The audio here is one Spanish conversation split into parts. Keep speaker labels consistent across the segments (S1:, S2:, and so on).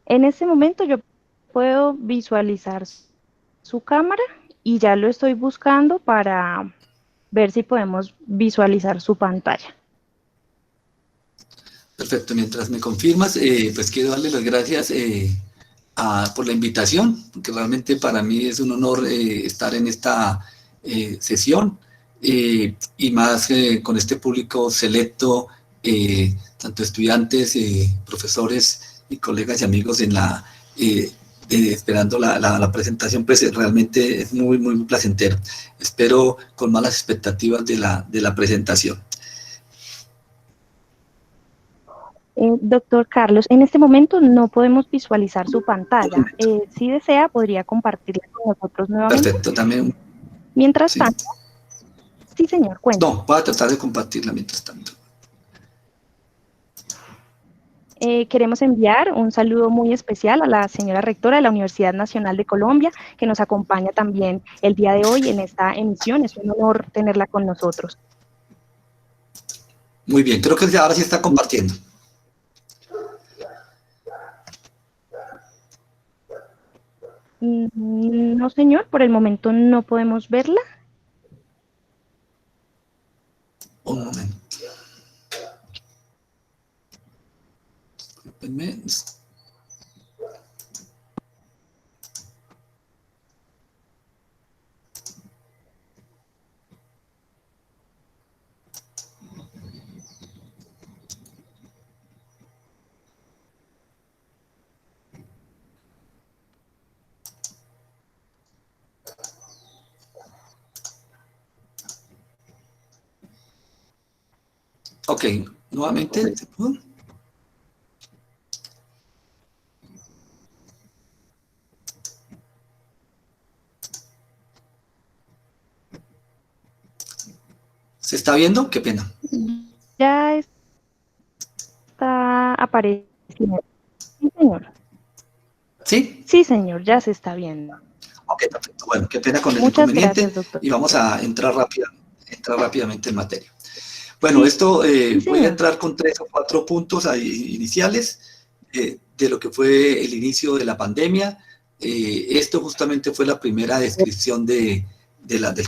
S1: En este momento yo puedo visualizar su cámara y ya lo estoy buscando para ver si podemos visualizar su pantalla.
S2: Perfecto, mientras me confirmas, pues quiero darle las gracias por la invitación, porque realmente para mí es un honor estar en esta sesión y más con este público selecto, tanto estudiantes, profesores y colegas y amigos en eh, esperando la presentación, pues realmente es muy, muy placentero. Espero con malas expectativas de la presentación.
S1: Doctor Carlos, en este momento no podemos visualizar su pantalla. Si desea, podría compartirla con nosotros nuevamente.
S2: Perfecto, también,
S1: Mientras
S2: sí.
S1: tanto, sí, señor, cuénteme.
S2: No, voy a tratar de compartirla mientras tanto.
S1: Queremos enviar un saludo muy especial a la señora rectora de la Universidad Nacional de Colombia, que nos acompaña también el día de hoy en esta emisión. Es un honor tenerla con nosotros.
S2: Muy bien, creo que ahora sí está compartiendo.
S1: No, señor, por el momento no podemos verla.
S2: Un momento. Ok, nuevamente. ¿Se pudo? ¿Se está viendo? Qué pena.
S1: Ya está apareciendo. Sí, señor.
S2: ¿Sí?
S1: Sí, señor, ya se está viendo.
S2: Ok, perfecto. Bueno, qué pena con el
S1: Muchas
S2: inconveniente
S1: gracias, doctor.
S2: y vamos a entrar rápidamente en materia. Bueno,
S1: Sí,
S2: esto
S1: sí,
S2: voy a
S1: señor.
S2: entrar con 3 o 4 puntos ahí iniciales de lo que fue el inicio de la pandemia. Esto justamente fue la primera descripción del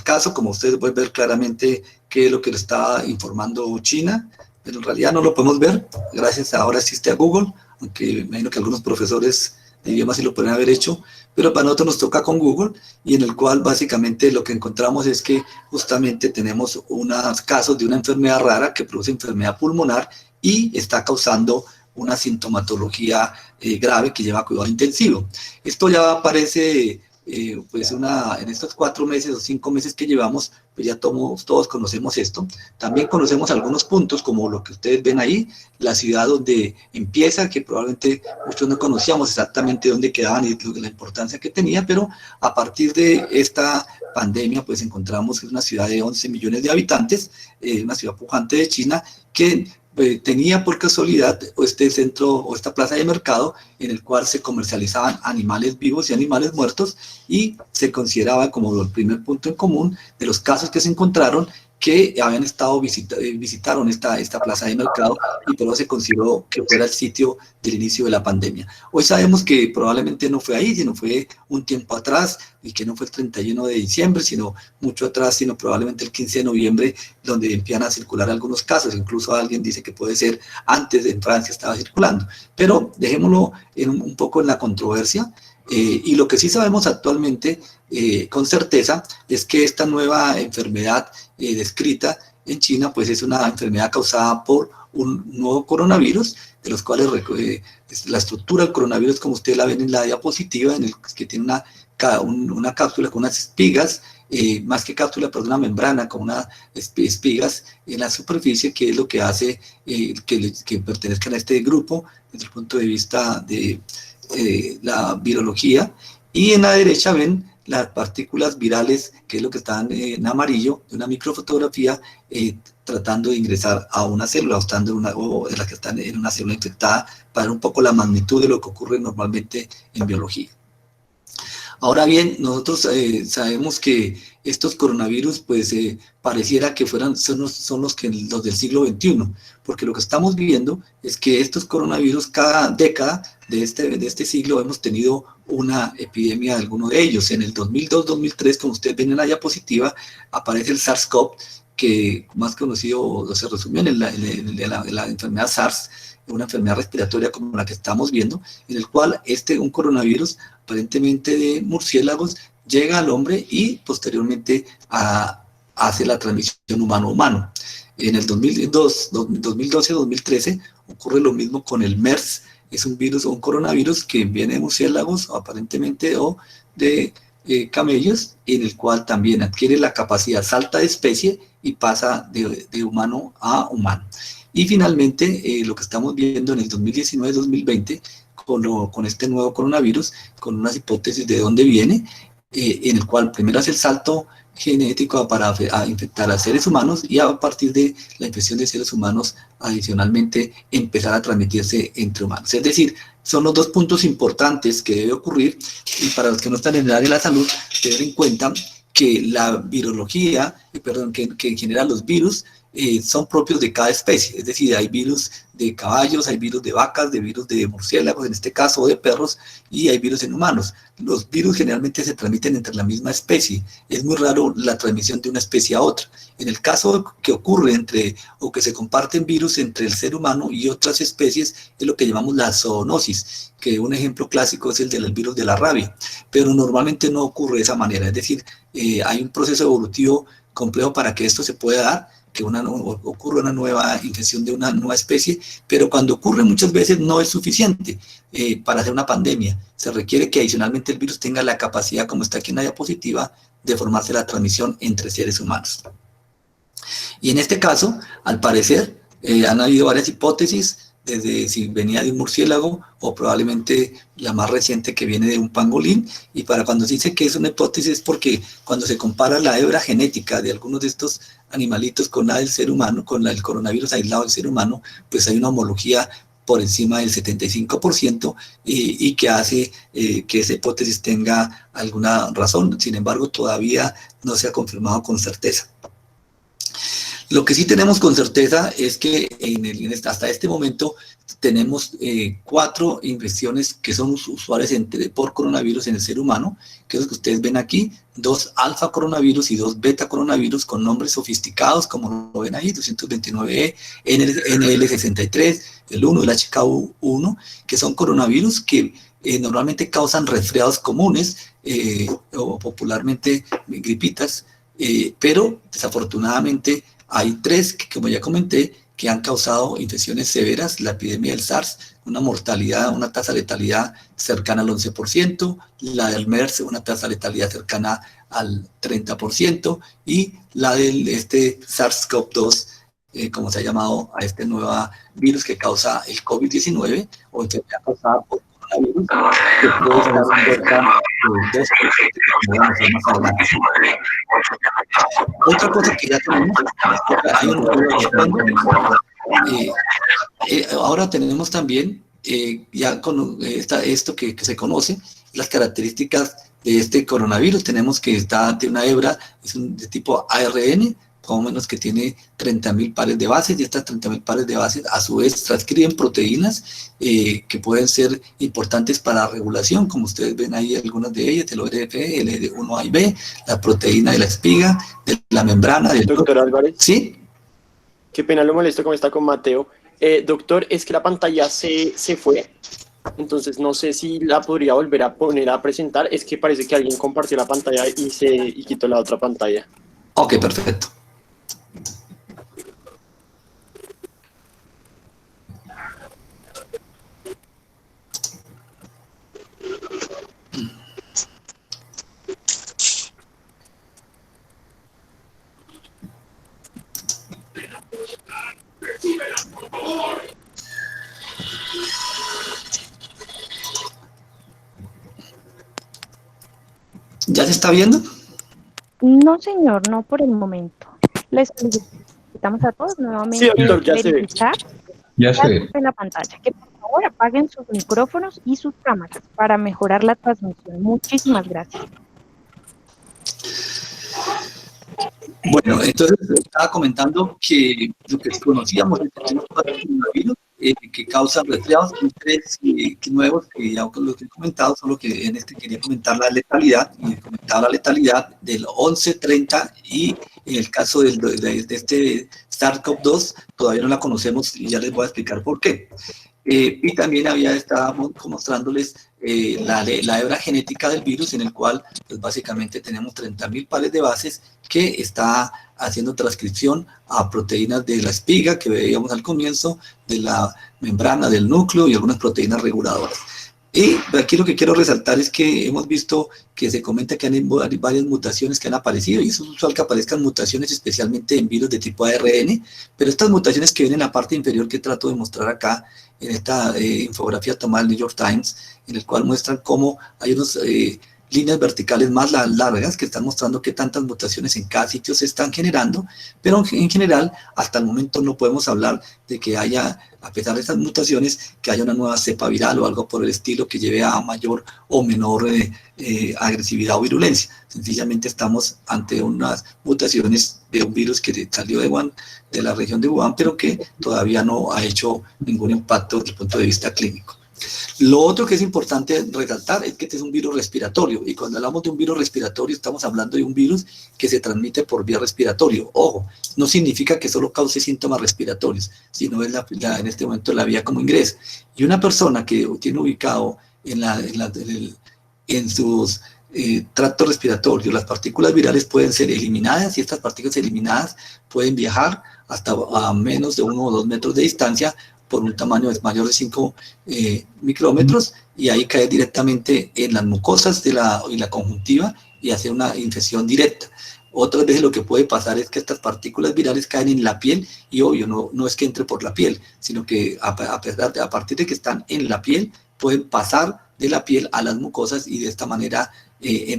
S2: caso, como ustedes pueden ver claramente qué es lo que lo está informando China, pero en realidad no lo podemos ver, gracias a ahora existe a Google, aunque me imagino que algunos profesores de idiomas sí lo pueden haber hecho, pero para nosotros nos toca con Google, y en el cual básicamente lo que encontramos es que justamente tenemos unos casos de una enfermedad rara que produce enfermedad pulmonar y está causando una sintomatología grave que lleva a cuidado intensivo. Esto ya aparece pues en estos 4 meses o 5 meses que llevamos, pues ya todos conocemos esto. También conocemos algunos puntos, como lo que ustedes ven ahí, la ciudad donde empieza, que probablemente muchos no conocíamos exactamente dónde quedaban y la importancia que tenía, pero a partir de esta pandemia, pues encontramos que es una ciudad de 11 millones de habitantes, una ciudad pujante de China, que tenía por casualidad este centro o esta plaza de mercado en el cual se comercializaban animales vivos y animales muertos, y se consideraba como el primer punto en común de los casos que se encontraron que habían estado visitaron esta plaza de mercado, y por eso se consideró que fuera el sitio del inicio de la pandemia. Hoy sabemos que probablemente no fue ahí, sino fue un tiempo atrás, y que no fue el 31 de diciembre, sino mucho atrás, sino probablemente el 15 de noviembre, donde empiezan a circular algunos casos. Incluso alguien dice que puede ser antes, en Francia estaba circulando. Pero dejémoslo un poco en la controversia. Y lo que sí sabemos actualmente con certeza es que esta nueva enfermedad descrita en China, pues es una enfermedad causada por un nuevo coronavirus, de los cuales la estructura del coronavirus, como ustedes la ven en la diapositiva, en el que tiene una cápsula con unas espigas, más que cápsula, pero una membrana con unas espigas en la superficie, que es lo que hace que pertenezcan a este grupo desde el punto de vista de la virología. Y en la derecha ven las partículas virales, que es lo que están en amarillo, de una microfotografía, tratando de ingresar a una célula, o en las que están en una célula infectada, para ver un poco la magnitud de lo que ocurre normalmente en biología. Ahora bien, nosotros sabemos que estos coronavirus, pues pareciera que son los del siglo XXI, porque lo que estamos viendo es que estos coronavirus, cada década de este siglo, hemos tenido una epidemia de alguno de ellos. En el 2002-2003, como ustedes ven en la diapositiva, aparece el SARS-CoV, que más conocido o se resumió en la enfermedad SARS, una enfermedad respiratoria como la que estamos viendo, en el cual un coronavirus aparentemente de murciélagos llega al hombre y posteriormente hace la transmisión humano-humano. En el 2012-2013 ocurre lo mismo con el MERS, es un virus o un coronavirus que viene de murciélagos aparentemente o de camellos, en el cual también adquiere la capacidad, salta de especie y pasa de humano a humano. Y finalmente, lo que estamos viendo en el 2019-2020 con este nuevo coronavirus, con unas hipótesis de dónde viene, en el cual primero hace el salto genético para infectar a seres humanos y a partir de la infección de seres humanos, adicionalmente, empezar a transmitirse entre humanos. Es decir, son los dos puntos importantes que debe ocurrir, y para los que no están en el área de la salud, tener en cuenta que la virología, que genera los virus, son propios de cada especie, es decir, hay virus de caballos, hay virus de vacas, de virus de murciélagos, en este caso, o de perros, y hay virus en humanos. Los virus generalmente se transmiten entre la misma especie, es muy raro la transmisión de una especie a otra. En el caso que ocurre o que se comparten virus entre el ser humano y otras especies, es lo que llamamos la zoonosis, que un ejemplo clásico es el del virus de la rabia, pero normalmente no ocurre de esa manera, es decir, hay un proceso evolutivo complejo para que esto se pueda dar, que ocurra una nueva infección de una nueva especie, pero cuando ocurre muchas veces no es suficiente para hacer una pandemia. Se requiere que adicionalmente el virus tenga la capacidad, como está aquí en la diapositiva, de formarse la transmisión entre seres humanos. Y en este caso, al parecer, han habido varias hipótesis, desde si venía de un murciélago o probablemente la más reciente que viene de un pangolín, y para cuando se dice que es una hipótesis es porque cuando se compara la hebra genética de algunos de estos animalitos con la del ser humano, con el coronavirus aislado del ser humano, pues hay una homología por encima del 75% y que hace que esa hipótesis tenga alguna razón. Sin embargo, todavía no se ha confirmado con certeza. Lo que sí tenemos con certeza es que hasta este momento tenemos 4 infecciones que son usuales por coronavirus en el ser humano, que es lo que ustedes ven aquí, 2 alfa coronavirus y 2 beta coronavirus con nombres sofisticados, como lo ven ahí, 229E, NL63, el 1, el HKU1, que son coronavirus que normalmente causan resfriados comunes o popularmente gripitas, pero desafortunadamente hay 3 que, como ya comenté, que han causado infecciones severas, la epidemia del SARS, una mortalidad, una tasa de letalidad cercana al 11%, la del MERS, una tasa de letalidad cercana al 30%, y la del SARS-CoV-2, como se ha llamado a este nuevo virus que causa el COVID-19, o enfermedad causada por coronavirus, que puede estar cerca de 2%, más adelante. Otra cosa que ya tenemos, ahora tenemos también, ya con esto que se conoce, las características de este coronavirus. Tenemos que está de una hebra, es de tipo ARN, como menos que tiene 30.000 pares de bases, y estas 30.000 pares de bases a su vez transcriben proteínas que pueden ser importantes para la regulación, como ustedes ven ahí algunas de ellas, el ORF, el L1A y B, la proteína de la espiga, de la membrana.
S3: Doctor Álvarez.
S2: ¿Sí?
S3: Qué pena, lo molesto como está con Mateo. Doctor, es que la pantalla se fue, entonces no sé si la podría volver a poner a presentar, es que parece que alguien compartió la pantalla y quitó la otra pantalla.
S2: Ok, perfecto. ¿Ya se está viendo?
S1: No, señor, no por el momento. Les solicitamos a todos nuevamente
S3: Sí, doctor, ya se ve.
S1: Ya
S4: se ve
S1: en la pantalla. Que por favor apaguen sus micrófonos y sus cámaras para mejorar la transmisión. Muchísimas gracias.
S2: Bueno, entonces estaba comentando que lo que conocíamos del coronavirus, que causa resfriados, son tres nuevos que ya los he comentado, solo que en este quería comentar la letalidad, y comentaba la letalidad del 11, 30, y en el caso de este SARS-CoV-2 todavía no la conocemos y ya les voy a explicar por qué. Y también estábamos mostrándoles la hebra genética del virus, en el cual pues básicamente tenemos 30.000 pares de bases que está haciendo transcripción a proteínas de la espiga que veíamos al comienzo, de la membrana del núcleo y algunas proteínas reguladoras. Y aquí lo que quiero resaltar es que hemos visto que se comenta que hay varias mutaciones que han aparecido, y es usual que aparezcan mutaciones especialmente en virus de tipo ARN, pero estas mutaciones que vienen en la parte inferior que trato de mostrar acá en esta infografía tomada del New York Times, en el cual muestran cómo hay unas líneas verticales más largas que están mostrando qué tantas mutaciones en cada sitio se están generando, pero en general hasta el momento no podemos hablar de que haya, a pesar de estas mutaciones, que haya una nueva cepa viral o algo por el estilo que lleve a mayor o menor agresividad o virulencia. Sencillamente estamos ante unas mutaciones de un virus que salió de Wuhan, de la región de Wuhan, pero que todavía no ha hecho ningún impacto desde el punto de vista clínico. Lo otro que es importante resaltar es que este es un virus respiratorio, y cuando hablamos de un virus respiratorio estamos hablando de un virus que se transmite por vía respiratoria. Ojo, no significa que solo cause síntomas respiratorios, sino es en este momento la vía como ingresa. Y una persona que tiene ubicado en sus tracto respiratorio las partículas virales pueden ser eliminadas, y estas partículas eliminadas pueden viajar hasta a menos de 1 o 2 metros de distancia por un tamaño mayor de 5 micrómetros, y ahí caer directamente en las mucosas y la conjuntiva y hacer una infección directa. Otras veces lo que puede pasar es que estas partículas virales caen en la piel, y obvio, no es que entre por la piel, sino que a partir de que están en la piel, pueden pasar de la piel a las mucosas y de esta manera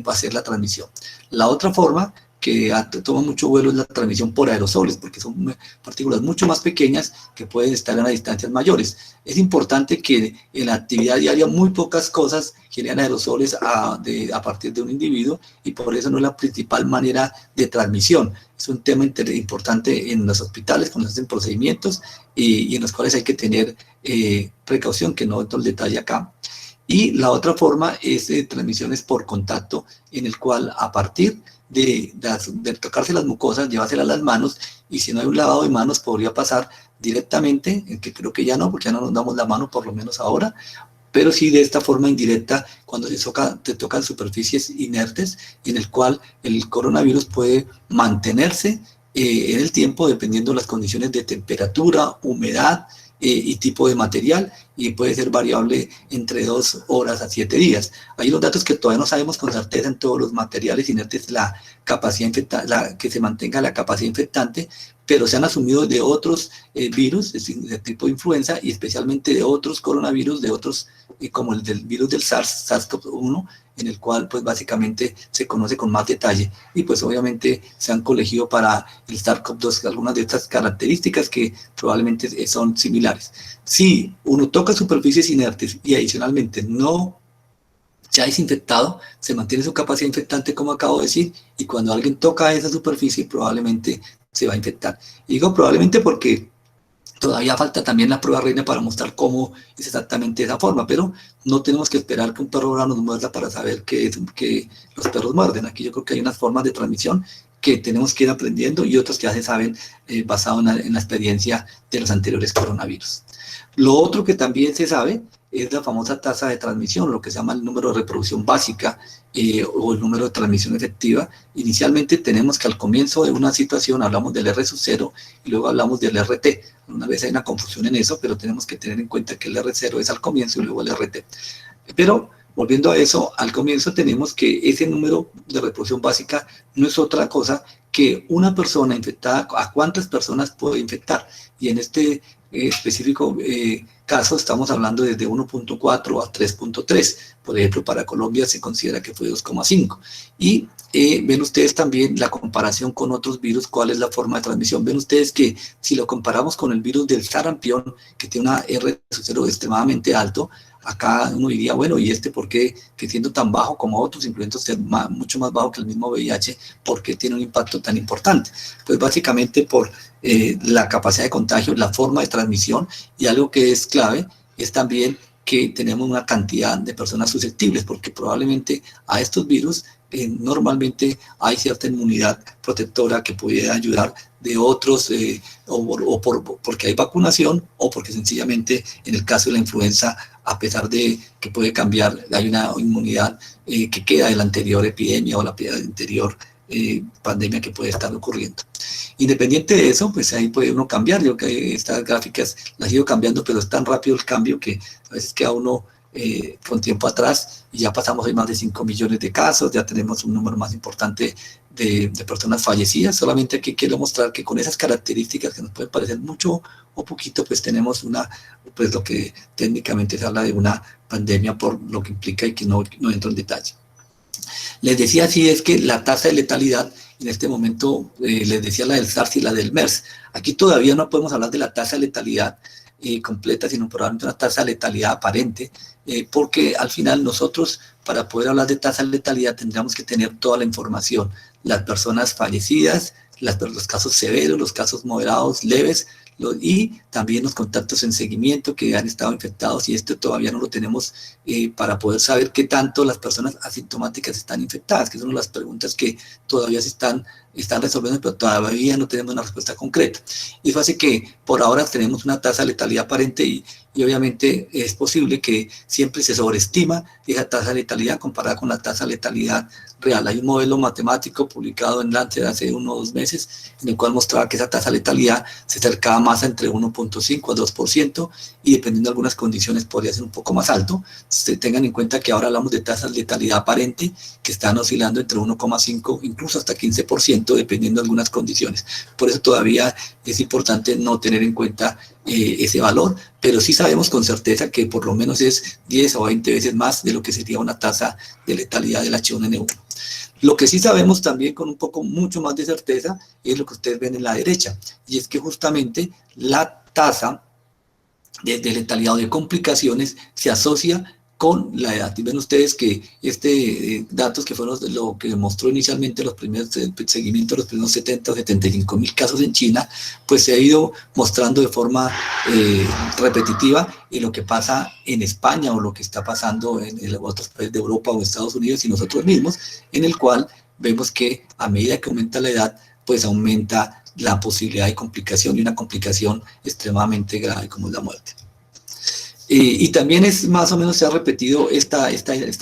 S2: hacer la transmisión. La otra forma que toma mucho vuelo es la transmisión por aerosoles, porque son partículas mucho más pequeñas que pueden estar a distancias mayores. Es importante que en la actividad diaria muy pocas cosas generan aerosoles a partir de un individuo, y por eso no es la principal manera de transmisión. Es un tema importante en los hospitales cuando se hacen procedimientos y en los cuales hay que tener precaución, que no entro en detalle acá. Y la otra forma es transmisiones por contacto, en el cual a partir de tocarse las mucosas, llevárselas a las manos, y si no hay un lavado de manos podría pasar directamente, que creo que ya no, porque ya no nos damos la mano por lo menos ahora, pero sí de esta forma indirecta cuando te tocan superficies inertes, en el cual el coronavirus puede mantenerse en el tiempo dependiendo de las condiciones de temperatura, humedad y tipo de material, y puede ser variable entre 2 horas a 7 días. Hay unos datos que todavía no sabemos con certeza en todos los materiales inertes la capacidad que se mantenga la capacidad infectante, pero se han asumido de otros virus de tipo influenza, y especialmente de otros coronavirus, de otros como el del virus del SARS-CoV-1, en el cual pues básicamente se conoce con más detalle, y pues obviamente se han colegido para el SARS-CoV-2 algunas de estas características que probablemente son similares. Si uno toca superficies inertes y adicionalmente no se ha desinfectado, se mantiene su capacidad infectante, como acabo de decir, y cuando alguien toca esa superficie probablemente se va a infectar. Y digo probablemente porque todavía falta también la prueba reina para mostrar cómo es exactamente esa forma, pero no tenemos que esperar que un perro ahora nos muerda para saber que los perros muerden. Aquí yo creo que hay unas formas de transmisión que tenemos que ir aprendiendo, y otras que ya se saben basado en la experiencia de los anteriores coronavirus. Lo otro que también se sabe es la famosa tasa de transmisión, lo que se llama el número de reproducción básica o el número de transmisión efectiva. Inicialmente tenemos que al comienzo de una situación hablamos del R sub 0 y luego hablamos del RT. Una vez hay una confusión en eso, pero tenemos que tener en cuenta que el R0 es al comienzo y luego el RT. Pero volviendo a eso, al comienzo tenemos que ese número de reproducción básica no es otra cosa que una persona infectada, a cuántas personas puede infectar. Y en este específico caso estamos hablando desde 1.4 a 3.3. Por ejemplo, para Colombia se considera que fue 2,5. Y ven ustedes también la comparación con otros virus, cuál es la forma de transmisión. Ven ustedes que si lo comparamos con el virus del sarampión, que tiene una R0 extremadamente alto, acá uno diría, bueno, ¿y este por qué, que siendo tan bajo como otros, incluyendo ser mucho más bajo que el mismo VIH, por qué tiene un impacto tan importante? Pues básicamente por la capacidad de contagio, la forma de transmisión, y algo que es clave es también que tenemos una cantidad de personas susceptibles, porque probablemente a estos virus normalmente hay cierta inmunidad protectora que puede ayudar de otros, porque hay vacunación, o porque sencillamente en el caso de la influenza, a pesar de que puede cambiar, hay una inmunidad que queda de la anterior epidemia o la anterior pandemia que puede estar ocurriendo. Independiente de eso, pues ahí puede uno cambiar. Yo que estas gráficas las he ido cambiando, pero es tan rápido el cambio que a veces queda uno con tiempo atrás, y ya pasamos hoy más de 5 millones de casos, ya tenemos un número más importante de personas fallecidas. Solamente aquí quiero mostrar que con esas características que nos pueden parecer mucho o poquito, pues tenemos pues lo que técnicamente se habla de una pandemia por lo que implica, y que no entro en detalle. Les decía, así es que la tasa de letalidad en este momento, les decía la del SARS y la del MERS. Aquí todavía no podemos hablar de la tasa de letalidad completa, sino probablemente una tasa de letalidad aparente, porque al final nosotros, para poder hablar de tasa de letalidad, tendríamos que tener toda la información, las personas fallecidas, los casos severos, los casos moderados, leves, y también los contactos en seguimiento que han estado infectados, y esto todavía no lo tenemos para poder saber qué tanto las personas asintomáticas están infectadas, que son las preguntas que todavía se están resolviendo, pero todavía no tenemos una respuesta concreta. Y eso hace que por ahora tenemos una tasa de letalidad aparente, y obviamente es posible que siempre se sobreestima esa tasa de letalidad comparada con la tasa de letalidad real. Hay un modelo matemático publicado en Lancet hace 1 o 2 meses, en el cual mostraba que esa tasa de letalidad se acercaba más a entre 1.5 a 2%, y dependiendo de algunas condiciones podría ser un poco más alto. Tengan en cuenta que ahora hablamos de tasas de letalidad aparente que están oscilando entre 1,5 incluso hasta 15%, dependiendo de algunas condiciones. Por eso todavía es importante no tener en cuenta ese valor, pero sí sabemos con certeza que por lo menos es 10 o 20 veces más de lo que sería una tasa de letalidad del H1N1. Lo que sí sabemos también con mucho más de certeza es lo que ustedes ven en la derecha, y es que justamente la tasa de letalidad o de complicaciones se asocia con la edad. Y ven ustedes que datos que fueron lo que mostró inicialmente los primeros seguimientos, los primeros 70 o 75 mil casos en China, pues se ha ido mostrando de forma repetitiva, y lo que pasa en España, o lo que está pasando en otros países de Europa o Estados Unidos y nosotros mismos, en el cual vemos que a medida que aumenta la edad, pues aumenta la posibilidad de complicación, y una complicación extremadamente grave como es la muerte. Y también más o menos se ha repetido esta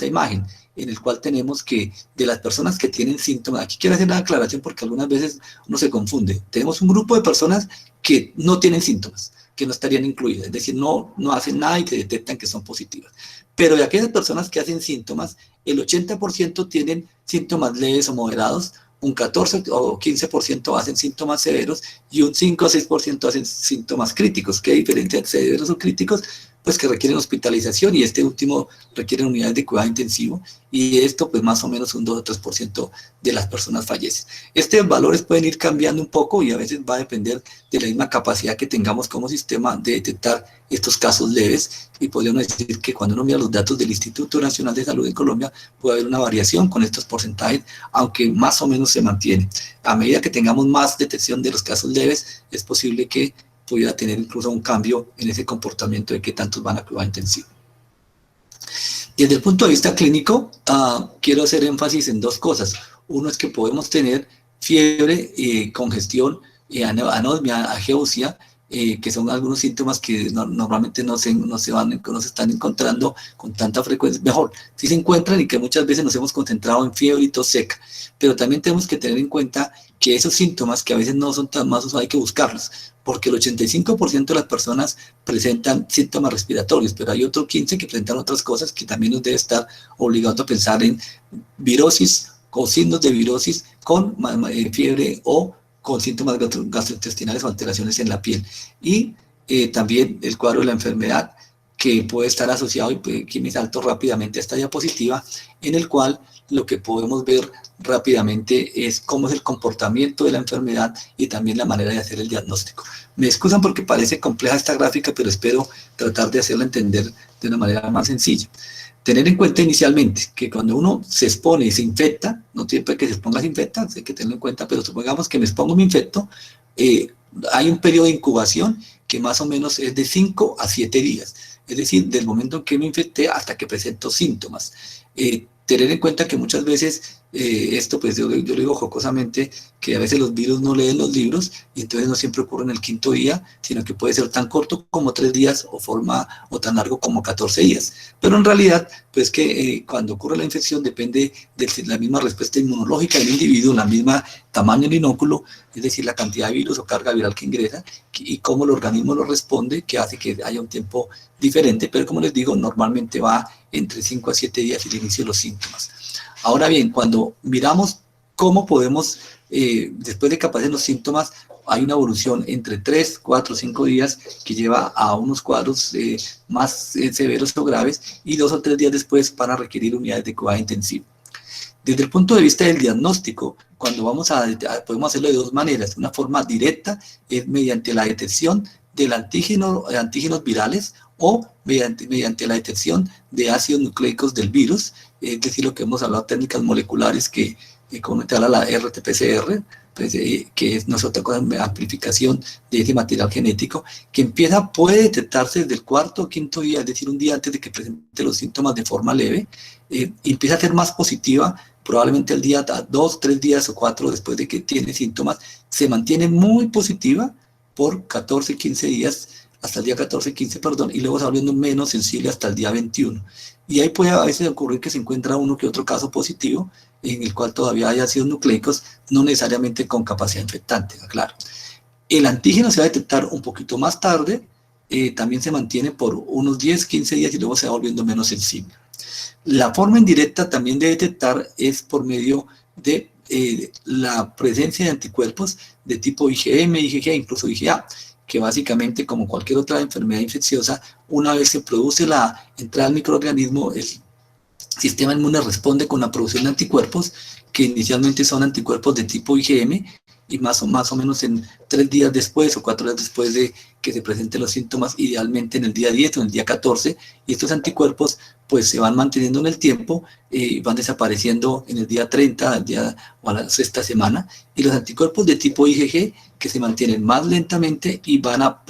S2: imagen, en el cual tenemos que de las personas que tienen síntomas, aquí quiero hacer una aclaración porque algunas veces uno se confunde, tenemos un grupo de personas que no tienen síntomas, que no estarían incluidas, es decir, no hacen nada y que detectan que son positivas. Pero de aquellas personas que hacen síntomas, el 80% tienen síntomas leves o moderados, un 14 o 15% hacen síntomas severos, y un 5 o 6% hacen síntomas críticos. ¿Qué diferencia entre severos o críticos? Pues que requieren hospitalización, y este último requiere unidades de cuidado intensivo, y esto pues más o menos un 2 o 3% de las personas fallecen. Estos valores pueden ir cambiando un poco, y a veces va a depender de la misma capacidad que tengamos como sistema de detectar estos casos leves, y podríamos decir que cuando uno mira los datos del Instituto Nacional de Salud en Colombia, puede haber una variación con estos porcentajes, aunque más o menos se mantiene. A medida que tengamos más detección de los casos leves, es posible que pudiera tener incluso un cambio en ese comportamiento de qué tantos van a cuidado intensivo. Desde el punto de vista clínico, quiero hacer énfasis en 2 cosas. Uno es que podemos tener fiebre, congestión, anosmia, ageusia, que son algunos síntomas que normalmente no se están encontrando con tanta frecuencia. Mejor, sí se encuentran, y que muchas veces nos hemos concentrado en fiebre y tos seca, pero también tenemos que tener en cuenta que esos síntomas, que a veces no son tan más usados, hay que buscarlos, porque el 85% de las personas presentan síntomas respiratorios, pero hay otro 15% que presentan otras cosas que también nos debe estar obligando a pensar en virosis con signos de virosis, con fiebre o con síntomas gastrointestinales o alteraciones en la piel. Y también el cuadro de la enfermedad, que puede estar asociado, y aquí me salto rápidamente a esta diapositiva, en el cual lo que podemos ver rápidamente es cómo es el comportamiento de la enfermedad y también la manera de hacer el diagnóstico. Me excusan porque parece compleja esta gráfica, pero espero tratar de hacerla entender de una manera más sencilla. Tener en cuenta inicialmente que cuando uno se expone y se infecta, no siempre que se exponga se infecta, hay que tenerlo en cuenta, pero supongamos que me expongo y me infecto, hay un periodo de incubación que más o menos es de 5 a 7 días. Es decir, del momento en que me infecté hasta que presento síntomas. Tener en cuenta que muchas veces, esto pues yo lo digo jocosamente, que a veces los virus no leen los libros y entonces no siempre ocurre en el 5.º día, sino que puede ser tan corto como 3 días o tan largo como 14 días. Pero en realidad, pues que cuando ocurre la infección depende de la misma respuesta inmunológica del individuo, la misma tamaño del inóculo, es decir, la cantidad de virus o carga viral que ingresa y cómo el organismo lo responde, que hace que haya un tiempo diferente, pero como les digo, normalmente va entre 5 a 7 días el inicio de los síntomas. Ahora bien, cuando miramos cómo podemos, después de que aparecen los síntomas, hay una evolución entre 3, 4, 5 días que lleva a unos cuadros más severos o graves, y 2 o 3 días después van a requerir unidades de cuidado intensivo. Desde el punto de vista del diagnóstico, cuando podemos hacerlo de dos maneras. Una forma directa es mediante la detección del antígenos virales o mediante la detección de ácidos nucleicos del virus, es decir, lo que hemos hablado, técnicas moleculares que comúnmente habla la RT-PCR, pues, que es otra cosa, amplificación de ese material genético, que puede detectarse desde el 4º o 5.º día, es decir, un día antes de que presente los síntomas de forma leve, empieza a ser más positiva, probablemente el día 2, 3 días o 4 después de que tiene síntomas, se mantiene muy positiva por 14, 15 días, hasta el día 14, 15, perdón, y luego se va volviendo menos sensible hasta el día 21. Y ahí puede a veces ocurrir que se encuentra uno que otro caso positivo, en el cual todavía hay ácidos nucleicos, no necesariamente con capacidad infectante, claro. El antígeno se va a detectar un poquito más tarde, también se mantiene por unos 10, 15 días y luego se va volviendo menos sensible. La forma indirecta también de detectar es por medio de la presencia de anticuerpos de tipo IgM, IgG, incluso IgA, que básicamente, como cualquier otra enfermedad infecciosa, una vez se produce la entrada al microorganismo, el sistema inmune responde con la producción de anticuerpos, que inicialmente son anticuerpos de tipo IgM, y más o menos en 3 días después o 4 días después de que se presenten los síntomas, idealmente en el día 10 o en el día 14, y estos anticuerpos pues se van manteniendo en el tiempo, van desapareciendo en el día 30 o a la 6ª semana, y los anticuerpos de tipo IgG, que se mantienen más lentamente y van a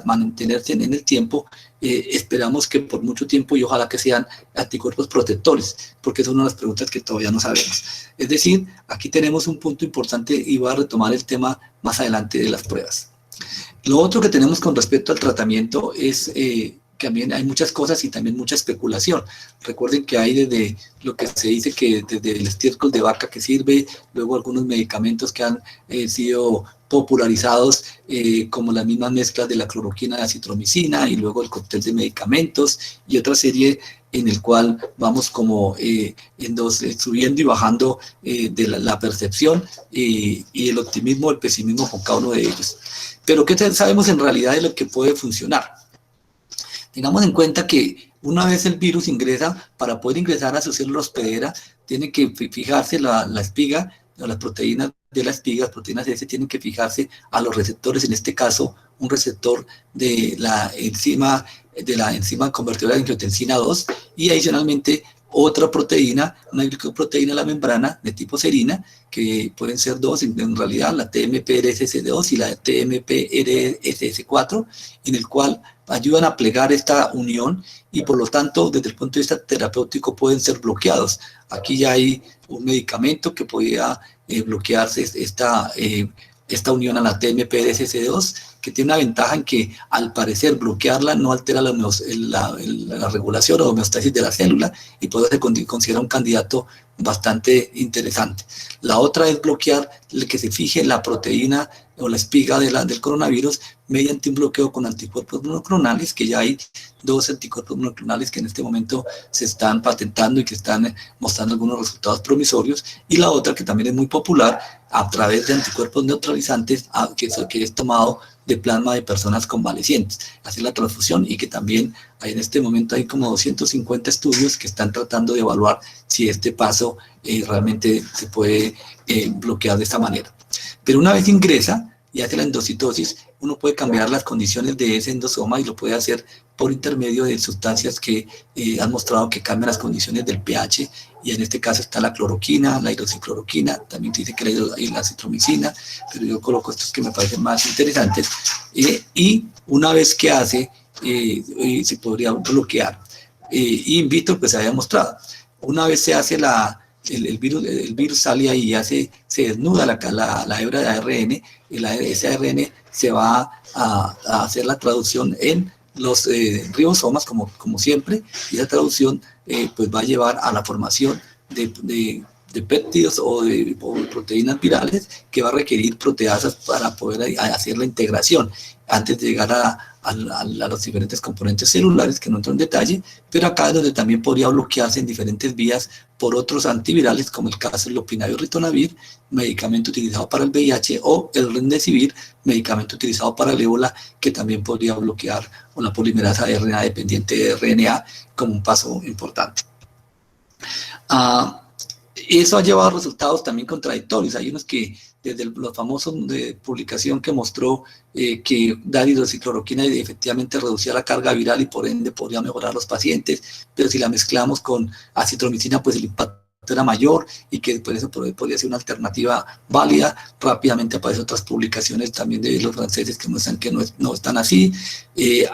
S2: mantenerse en el tiempo, esperamos que por mucho tiempo, y ojalá que sean anticuerpos protectores, porque es una de las preguntas que todavía no sabemos. Es decir, aquí tenemos un punto importante y voy a retomar el tema más adelante de las pruebas. Lo otro que tenemos con respecto al tratamiento es que también hay muchas cosas y también mucha especulación. Recuerden que hay desde lo que se dice que desde el estiércol de vaca que sirve, luego algunos medicamentos que han sido popularizados, como las mismas mezclas de la cloroquina, la citromicina, y luego el cóctel de medicamentos y otra serie en el cual vamos como subiendo y bajando de la percepción y el optimismo o el pesimismo con cada uno de ellos. Pero ¿qué sabemos en realidad de lo que puede funcionar? Tengamos en cuenta que una vez el virus ingresa, para poder ingresar a su célula hospedera, tiene que fijarse la espiga, o las proteínas de la espiga, las proteínas S, tienen que fijarse a los receptores, en este caso, un receptor de la enzima convertidora de angiotensina 2, y adicionalmente otra proteína, una glicoproteína de la membrana de tipo serina, que pueden ser dos, en realidad la TMPRSS2 y la TMPRSS4, en el cual ayudan a plegar esta unión y por lo tanto desde el punto de vista terapéutico pueden ser bloqueados. Aquí ya hay un medicamento que podría bloquearse esta unión a la TMPRSS2, que tiene una ventaja en que al parecer bloquearla no altera la regulación o homeostasis de la célula y puede ser considerado un candidato bastante interesante. La otra es bloquear que se fije la proteína o la espiga del coronavirus mediante un bloqueo con anticuerpos monoclonales, que ya hay 2 anticuerpos monoclonales que en este momento se están patentando y que están mostrando algunos resultados promisorios, y la otra que también es muy popular, a través de anticuerpos neutralizantes, que es tomado de plasma de personas convalecientes, hacer la transfusión, y que también en este momento hay como 250 estudios que están tratando de evaluar si este paso realmente se puede bloquear de esta manera. Pero una vez ingresa y hace la endocitosis, uno puede cambiar las condiciones de ese endosoma, y lo puede hacer por intermedio de sustancias que han mostrado que cambian las condiciones del pH, y en este caso está la cloroquina, la hidroxicloroquina, también dice que la acitromicina, pero yo coloco estos que me parecen más interesantes, y una vez que hace, se podría bloquear. Y in vitro pues se había mostrado. Una vez se hace el virus sale ahí y se desnuda la hebra de ARN, y ese ARN se va a hacer la traducción en los ribosomas, como siempre, y esa traducción pues va a llevar a la formación de péptidos o de proteínas virales, que va a requerir proteasas para poder hacer la integración antes de llegar a los diferentes componentes celulares, que no entro en detalle, pero acá es donde también podría bloquearse en diferentes vías por otros antivirales, como el caso del lopinavir ritonavir, medicamento utilizado para el VIH, o el remdesivir, medicamento utilizado para el ébola, que también podría bloquear una polimerasa de RNA dependiente de RNA como un paso importante. Eso ha llevado a resultados también contradictorios. Hay unos que, desde los famosos de publicación que mostró que dar hidroxicloroquina efectivamente reducía la carga viral y por ende podría mejorar a los pacientes, pero si la mezclamos con acitromicina, pues el impacto era mayor, y que por eso podría ser una alternativa válida. Rápidamente aparecen otras publicaciones también de los franceses que muestran que no están así.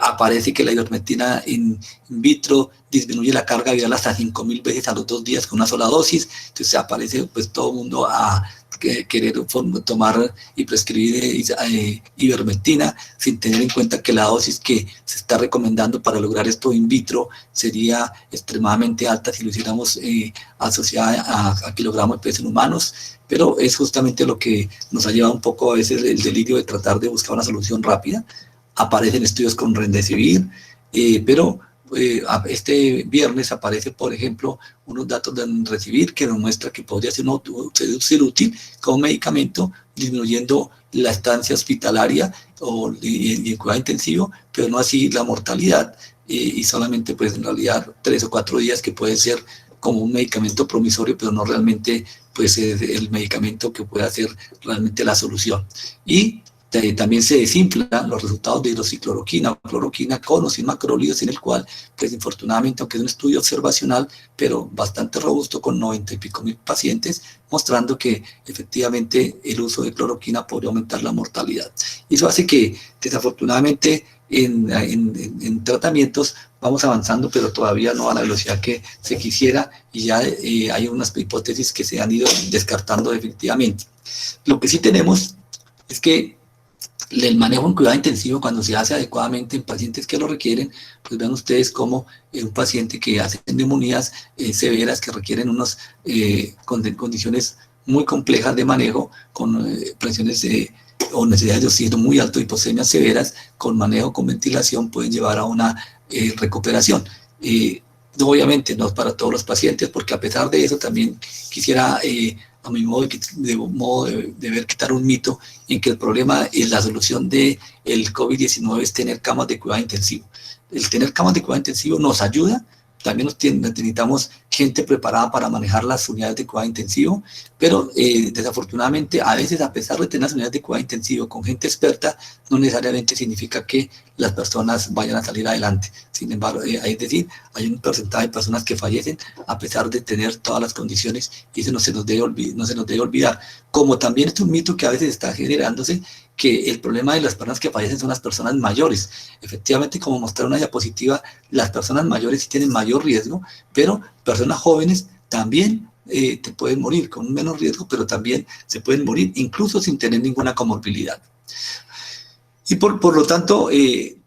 S2: Aparece que la ivermectina in vitro disminuye la carga viral hasta 5.000 veces a los 2 días con una sola dosis. Entonces aparece pues todo el mundo a querer tomar y prescribir ivermectina, sin tener en cuenta que la dosis que se está recomendando para lograr esto in vitro sería extremadamente alta si lo hiciéramos asociada a kilogramos de peso en humanos. Pero es justamente lo que nos ha llevado un poco a veces el delirio de tratar de buscar una solución rápida. Aparecen estudios con remdesivir, pero este viernes aparece, por ejemplo, unos datos de remdesivir que nos muestra que podría ser útil como medicamento, disminuyendo la estancia hospitalaria y en cuidado intensivo, pero no así la mortalidad, y solamente pues en realidad 3 o 4 días, que puede ser como un medicamento promisorio, pero no realmente pues el medicamento que pueda ser realmente la solución. Y también se desinflan los resultados de hidroxicloroquina o cloroquina con o sin macrólidos, en el cual, pues infortunadamente, aunque es un estudio observacional, pero bastante robusto, con 90 y pico mil pacientes, mostrando que efectivamente el uso de cloroquina podría aumentar la mortalidad. Y eso hace que, desafortunadamente, en tratamientos vamos avanzando, pero todavía no a la velocidad que se quisiera, y ya hay unas hipótesis que se han ido descartando definitivamente. Lo que sí tenemos es que el manejo en cuidado intensivo, cuando se hace adecuadamente en pacientes que lo requieren, pues vean ustedes como un paciente que hace neumonías severas, que requieren unas condiciones muy complejas de manejo, con presiones o necesidades de oxígeno muy alto, hiposemias severas, con manejo con ventilación, pueden llevar a una recuperación. Obviamente no es para todos los pacientes, porque a pesar de eso también quisiera, a mi modo de ver, quitar un mito en que el problema y la solución del COVID-19 es tener camas de cuidado intensivo. El tener camas de cuidado intensivo nos ayuda. También necesitamos gente preparada para manejar las unidades de cuidado intensivo, pero desafortunadamente a veces, a pesar de tener las unidades de cuidado intensivo con gente experta, no necesariamente significa que las personas vayan a salir adelante. Sin embargo, es decir, hay un porcentaje de personas que fallecen a pesar de tener todas las condiciones, y eso no se nos debe olvidar. Como también es un mito que a veces está generándose, que el problema de las personas que fallecen son las personas mayores. Efectivamente, como mostré en una diapositiva, las personas mayores sí tienen mayor riesgo, pero personas jóvenes también te pueden morir con un menos riesgo, pero también se pueden morir incluso sin tener ninguna comorbilidad. Y por lo tanto,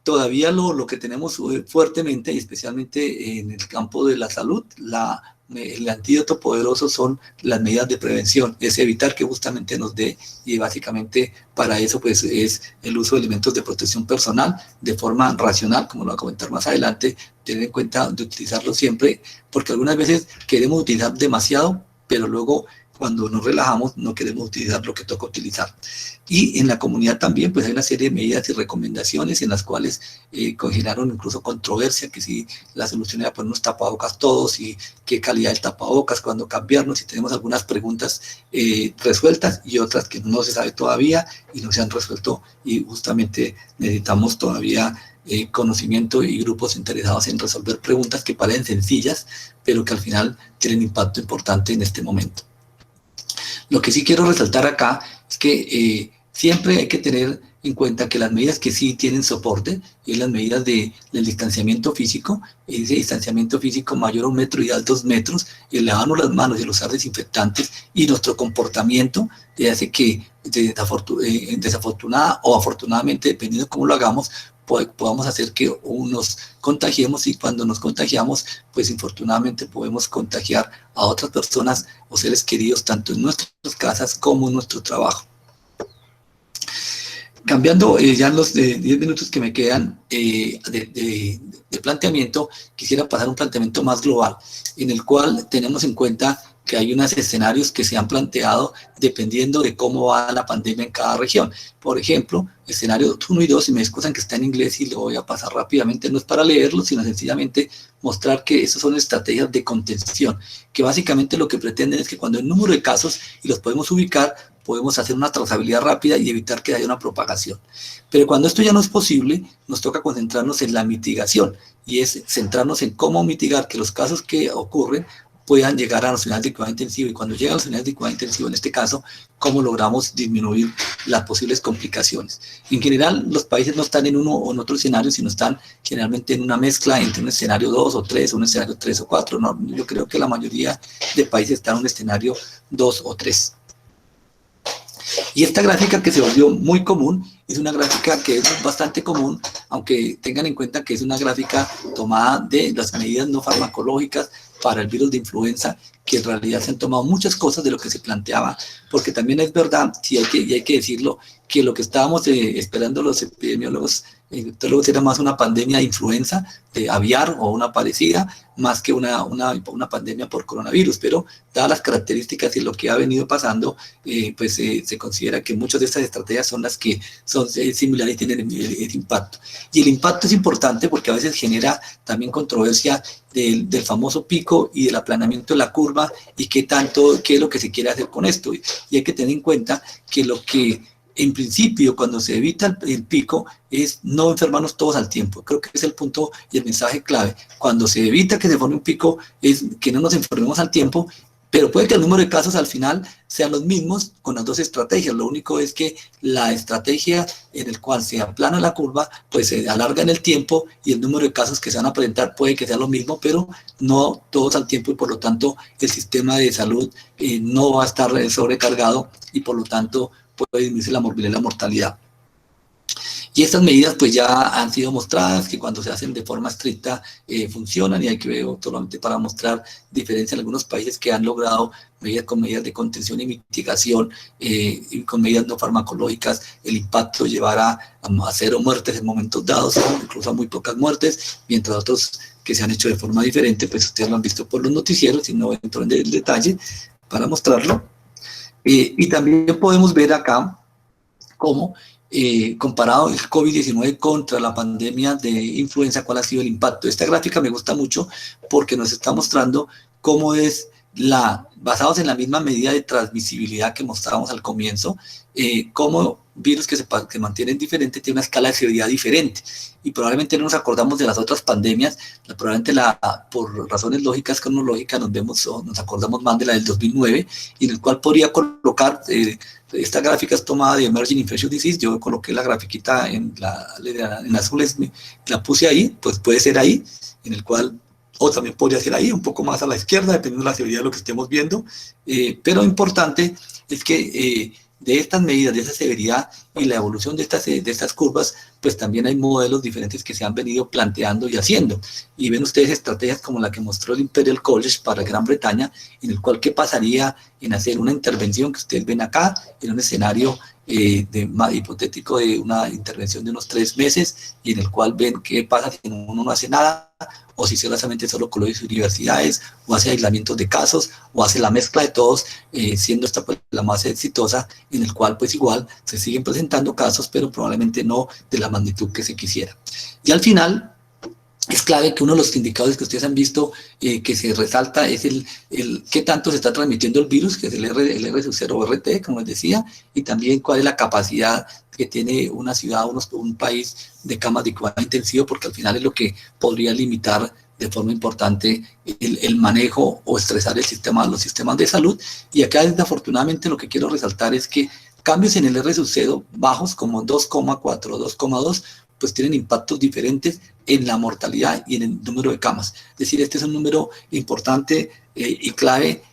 S2: todavía lo que tenemos fuertemente, y especialmente en el campo de la salud, la el antídoto poderoso son las medidas de prevención, es evitar que justamente nos dé, y básicamente para eso pues es el uso de elementos de protección personal de forma racional, como lo voy a comentar más adelante, tener en cuenta de utilizarlo siempre, porque algunas veces queremos utilizar demasiado, pero luego cuando nos relajamos no queremos utilizar lo que toca utilizar. Y en la comunidad también pues hay una serie de medidas y recomendaciones en las cuales generaron incluso controversia, que si la solución era ponernos tapabocas todos y qué calidad del tapabocas, cuándo cambiarnos, y tenemos algunas preguntas resueltas y otras que no se sabe todavía y no se han resuelto, y justamente necesitamos todavía conocimiento y grupos interesados en resolver preguntas que parecen sencillas, pero que al final tienen impacto importante en este momento. Lo que sí quiero resaltar acá es que siempre hay que tener en cuenta que las medidas que sí tienen soporte es las medidas del distanciamiento físico, ese distanciamiento físico mayor a 1 metro y a 2 metros, el lavarnos las manos y el usar desinfectantes, y nuestro comportamiento hace que desafortunada o afortunadamente, dependiendo de cómo lo hagamos, podamos hacer que nos contagiemos, y cuando nos contagiamos, pues infortunadamente podemos contagiar a otras personas o seres queridos, tanto en nuestras casas como en nuestro trabajo. Cambiando ya en los 10 minutos que me quedan de planteamiento, quisiera pasar a un planteamiento más global, en el cual tenemos en cuenta que hay unos escenarios que se han planteado dependiendo de cómo va la pandemia en cada región. Por ejemplo, escenario 1 y 2, y me excusan que está en inglés y lo voy a pasar rápidamente, no es para leerlo, sino sencillamente mostrar que esas son estrategias de contención, que básicamente lo que pretenden es que cuando hay un número de casos y los podemos ubicar, podemos hacer una trazabilidad rápida y evitar que haya una propagación. Pero cuando esto ya no es posible, nos toca concentrarnos en la mitigación, y es centrarnos en cómo mitigar que los casos que ocurren puedan llegar a los unidades de cuidado intensivo, y cuando llegan a las unidades de cuidado intensivo, en este caso, cómo logramos disminuir las posibles complicaciones. En general, los países no están en uno o en otro escenario, sino están generalmente en una mezcla entre un escenario 2 o 3, un escenario 3 o 4. No, yo creo que la mayoría de países están en un escenario 2 o 3. Y esta gráfica, que se volvió muy común, es una gráfica que es bastante común, aunque tengan en cuenta que es una gráfica tomada de las medidas no farmacológicas para el virus de influenza, que en realidad se han tomado muchas cosas de lo que se planteaba, porque también es verdad, y hay que decirlo, que lo que estábamos esperando los epidemiólogos, era más una pandemia de influenza, de aviar o una parecida, más que una pandemia por coronavirus, pero dadas las características y lo que ha venido pasando, pues se considera que muchas de estas estrategias son las que son similares y tienen el impacto. Y el impacto es importante porque a veces genera también controversia del famoso pico y del aplanamiento de la curva, y qué es lo que se quiere hacer con esto. Y hay que tener en cuenta que lo que en principio, cuando se evita el pico, es no enfermarnos todos al tiempo. Creo que es el punto y el mensaje clave. Cuando se evita que se forme un pico, es que no nos enfermemos al tiempo, pero puede que el número de casos al final sean los mismos con las dos estrategias. Lo único es que la estrategia en el cual se aplana la curva, pues se alarga en el tiempo, y el número de casos que se van a presentar puede que sea lo mismo, pero no todos al tiempo, y por lo tanto el sistema de salud no va a estar sobrecargado, y por lo tanto puede disminuir la morbilidad y la mortalidad. Y estas medidas pues ya han sido mostradas, que cuando se hacen de forma estricta funcionan, y hay que ver solamente para mostrar diferencia en algunos países que han logrado con medidas de contención y mitigación, y con medidas no farmacológicas, el impacto llevará a 0 muertes en momentos dados, incluso a muy pocas muertes, mientras otros que se han hecho de forma diferente, pues ustedes lo han visto por los noticieros, y no entro en el detalle para mostrarlo. Y también podemos ver acá cómo comparado el COVID-19 contra la pandemia de influenza, cuál ha sido el impacto. Esta gráfica me gusta mucho porque nos está mostrando cómo es basados en la misma medida de transmisibilidad que mostrábamos al comienzo, cómo virus que se mantienen diferentes tiene una escala de severidad diferente, y probablemente no nos acordamos de las otras pandemias, probablemente por razones lógicas, cronológicas, nos acordamos más de la del 2009, y en el cual podría colocar, esta gráfica es tomada de Emerging Infectious Disease, yo coloqué la grafiquita en azules, la puse ahí, pues puede ser ahí, en el cual, o también podría ser ahí, un poco más a la izquierda, dependiendo de la severidad de lo que estemos viendo, pero lo importante es que de estas medidas, de esa severidad y la evolución de estas curvas, pues también hay modelos diferentes que se han venido planteando y haciendo. Y ven ustedes estrategias como la que mostró el Imperial College para Gran Bretaña, en el cual qué pasaría en hacer una intervención que ustedes ven acá, en un escenario hipotético de una intervención de unos 3 meses, y en el cual ven qué pasa si uno no hace nada, o si solamente solo colegios y universidades, o hace aislamientos de casos, o hace la mezcla de todos, siendo esta pues, la más exitosa, en el cual pues igual se siguen presentando casos, pero probablemente no de la magnitud que se quisiera. Y al final, es clave que uno de los indicadores que ustedes han visto que se resalta es el qué tanto se está transmitiendo el virus, que es el R0RT, como les decía, y también cuál es la capacidad que tiene una ciudad, un país de camas de cuidado intensivo, porque al final es lo que podría limitar de forma importante el manejo o estresar los sistemas de salud. Y acá desafortunadamente lo que quiero resaltar es que cambios en el R0 bajos como 2,4, 2,2, pues tienen impactos diferentes en la mortalidad y en el número de camas. Es decir, este es un número importante y clave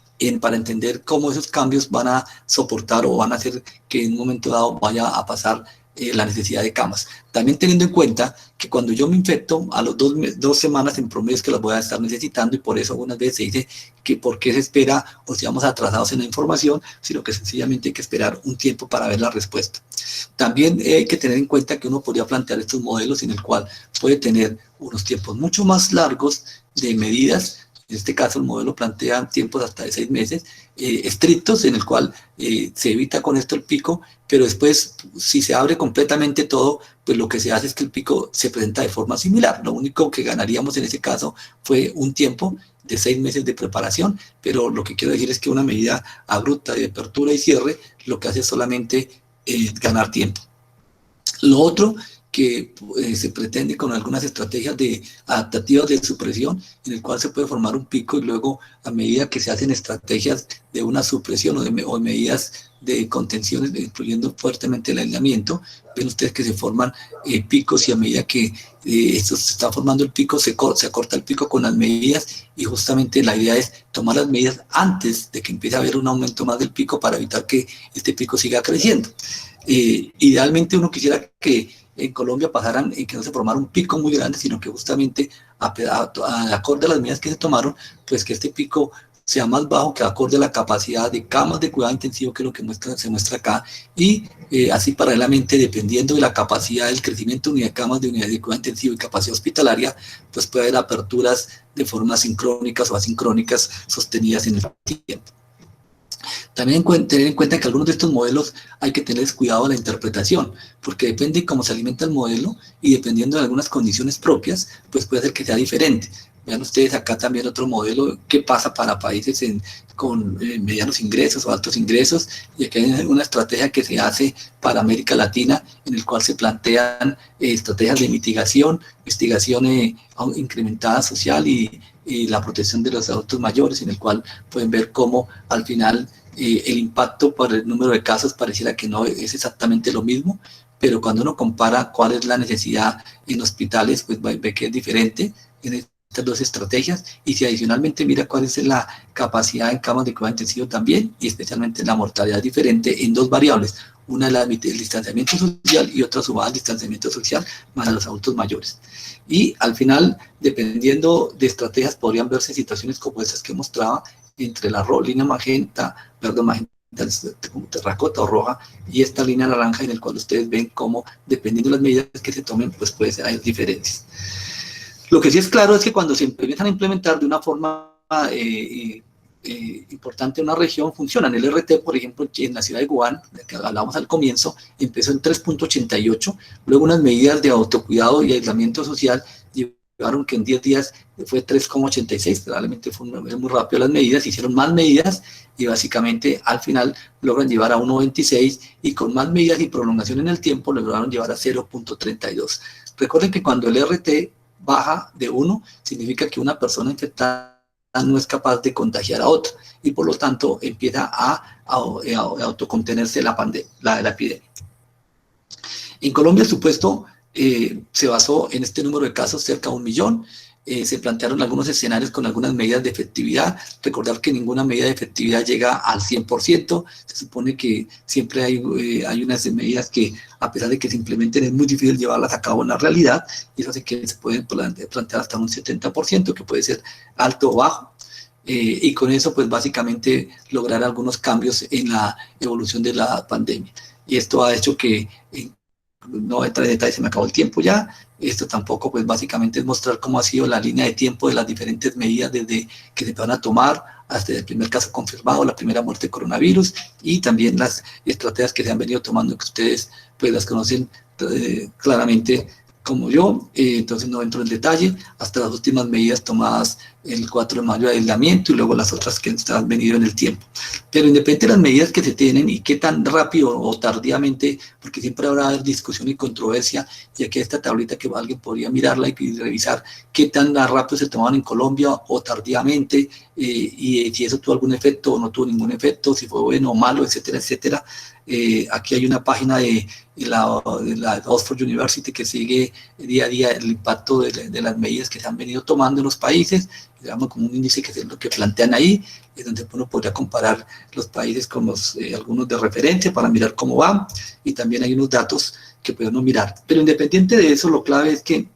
S2: para entender cómo esos cambios van a soportar o van a hacer que en un momento dado vaya a pasar la necesidad de camas. También teniendo en cuenta que cuando yo me infecto, a las 2 semanas en promedio es que las voy a estar necesitando, y por eso algunas veces se dice que por qué se espera o si vamos atrasados en la información, sino que sencillamente hay que esperar un tiempo para ver la respuesta. También hay que tener en cuenta que uno podría plantear estos modelos en el cual puede tener unos tiempos mucho más largos de medidas. En este caso el modelo plantea tiempos hasta de 6 meses estrictos, en el cual se evita con esto el pico, pero después si se abre completamente todo, pues lo que se hace es que el pico se presenta de forma similar. Lo único que ganaríamos en ese caso fue un tiempo de 6 meses de preparación, pero lo que quiero decir es que una medida abrupta de apertura y cierre lo que hace es solamente ganar tiempo. Lo otro que se pretende con algunas estrategias adaptativas de supresión, en el cual se puede formar un pico y luego a medida que se hacen estrategias de una supresión o de medidas de contención, incluyendo fuertemente el aislamiento, ven ustedes que se forman picos, y a medida que esto se está formando el pico, se acorta el pico con las medidas, y justamente la idea es tomar las medidas antes de que empiece a haber un aumento más del pico para evitar que este pico siga creciendo. Idealmente uno quisiera que en Colombia pasaran y que no se formara un pico muy grande, sino que justamente acorde a las medidas que se tomaron, pues que este pico sea más bajo, que acorde a la capacidad de camas de cuidado intensivo, que es lo que se muestra acá, y así paralelamente, dependiendo de la capacidad del crecimiento de unidad de camas, de unidades de cuidado intensivo y capacidad hospitalaria, pues puede haber aperturas de forma sincrónicas o asincrónicas sostenidas en el tiempo. También tener en cuenta que algunos de estos modelos hay que tener cuidado a la interpretación, porque depende de cómo se alimenta el modelo y dependiendo de algunas condiciones propias, pues puede ser que sea diferente. Vean ustedes acá también otro modelo, qué pasa para países con medianos ingresos o altos ingresos, y aquí hay una estrategia que se hace para América Latina, en el cual se plantean estrategias de mitigación incrementada social y la protección de los adultos mayores, en el cual pueden ver cómo al final el impacto por el número de casos pareciera que no es exactamente lo mismo, pero cuando uno compara cuál es la necesidad en hospitales, pues ve que es diferente en estas dos estrategias, y si adicionalmente mira cuál es la capacidad en camas de cuidado intensivo también, y especialmente la mortalidad diferente en 2 variables, una es el distanciamiento social y otra sumada al distanciamiento social más a los adultos mayores. Y al final, dependiendo de estrategias, podrían verse situaciones como esas que mostraba entre la línea magenta, verde magenta, como terracota o roja, y esta línea naranja, en el cual ustedes ven cómo, dependiendo de las medidas que se tomen, pues puede haber diferencias. Lo que sí es claro es que cuando se empiezan a implementar de una forma importante en una región, funcionan. El RT, por ejemplo, en la ciudad de Wuhan, de que hablábamos al comienzo, empezó en 3.88, luego unas medidas de autocuidado y aislamiento social llevaron que en 10 días fue 3,86, probablemente fue muy rápido las medidas, hicieron más medidas y básicamente al final logran llevar a 1,26, y con más medidas y prolongación en el tiempo lograron llevar a 0,32. Recuerden que cuando el RT baja de 1, significa que una persona infectada no es capaz de contagiar a otra, y por lo tanto empieza a autocontenerse la epidemia. En Colombia el supuesto se basó en este número de casos, cerca de 1 millón. se plantearon algunos escenarios con algunas medidas de efectividad. Recordar que ninguna medida de efectividad llega al 100%. Se supone que siempre hay unas medidas que, a pesar de que se implementen, es muy difícil llevarlas a cabo en la realidad, y eso hace que se pueden plantear hasta un 70%, que puede ser alto o bajo. Y con eso, pues básicamente lograr algunos cambios en la evolución de la pandemia. Y esto ha hecho que, no entra en detalle, se me acabó el tiempo ya. Esto tampoco, pues básicamente es mostrar cómo ha sido la línea de tiempo de las diferentes medidas desde que se van a tomar hasta el primer caso confirmado, la primera muerte de coronavirus, y también las estrategias que se han venido tomando, que ustedes pues las conocen claramente como yo, entonces no entro en detalle, hasta las últimas medidas tomadas el 4 de mayo de aislamiento y luego las otras que han venido en el tiempo. Pero independientemente de las medidas que se tienen y qué tan rápido o tardíamente, porque siempre habrá discusión y controversia, y aquí esta tablita que alguien podría mirarla y revisar qué tan rápido se tomaban en Colombia o tardíamente, y si eso tuvo algún efecto o no tuvo ningún efecto, si fue bueno o malo, etcétera, etcétera. Aquí hay una página de la Oxford University que sigue día a día el impacto de las medidas que se han venido tomando en los países, digamos como un índice que es lo que plantean ahí, es donde uno podría comparar los países con algunos de referencia para mirar cómo van, y también hay unos datos que podemos mirar. Pero independiente de eso, lo clave es que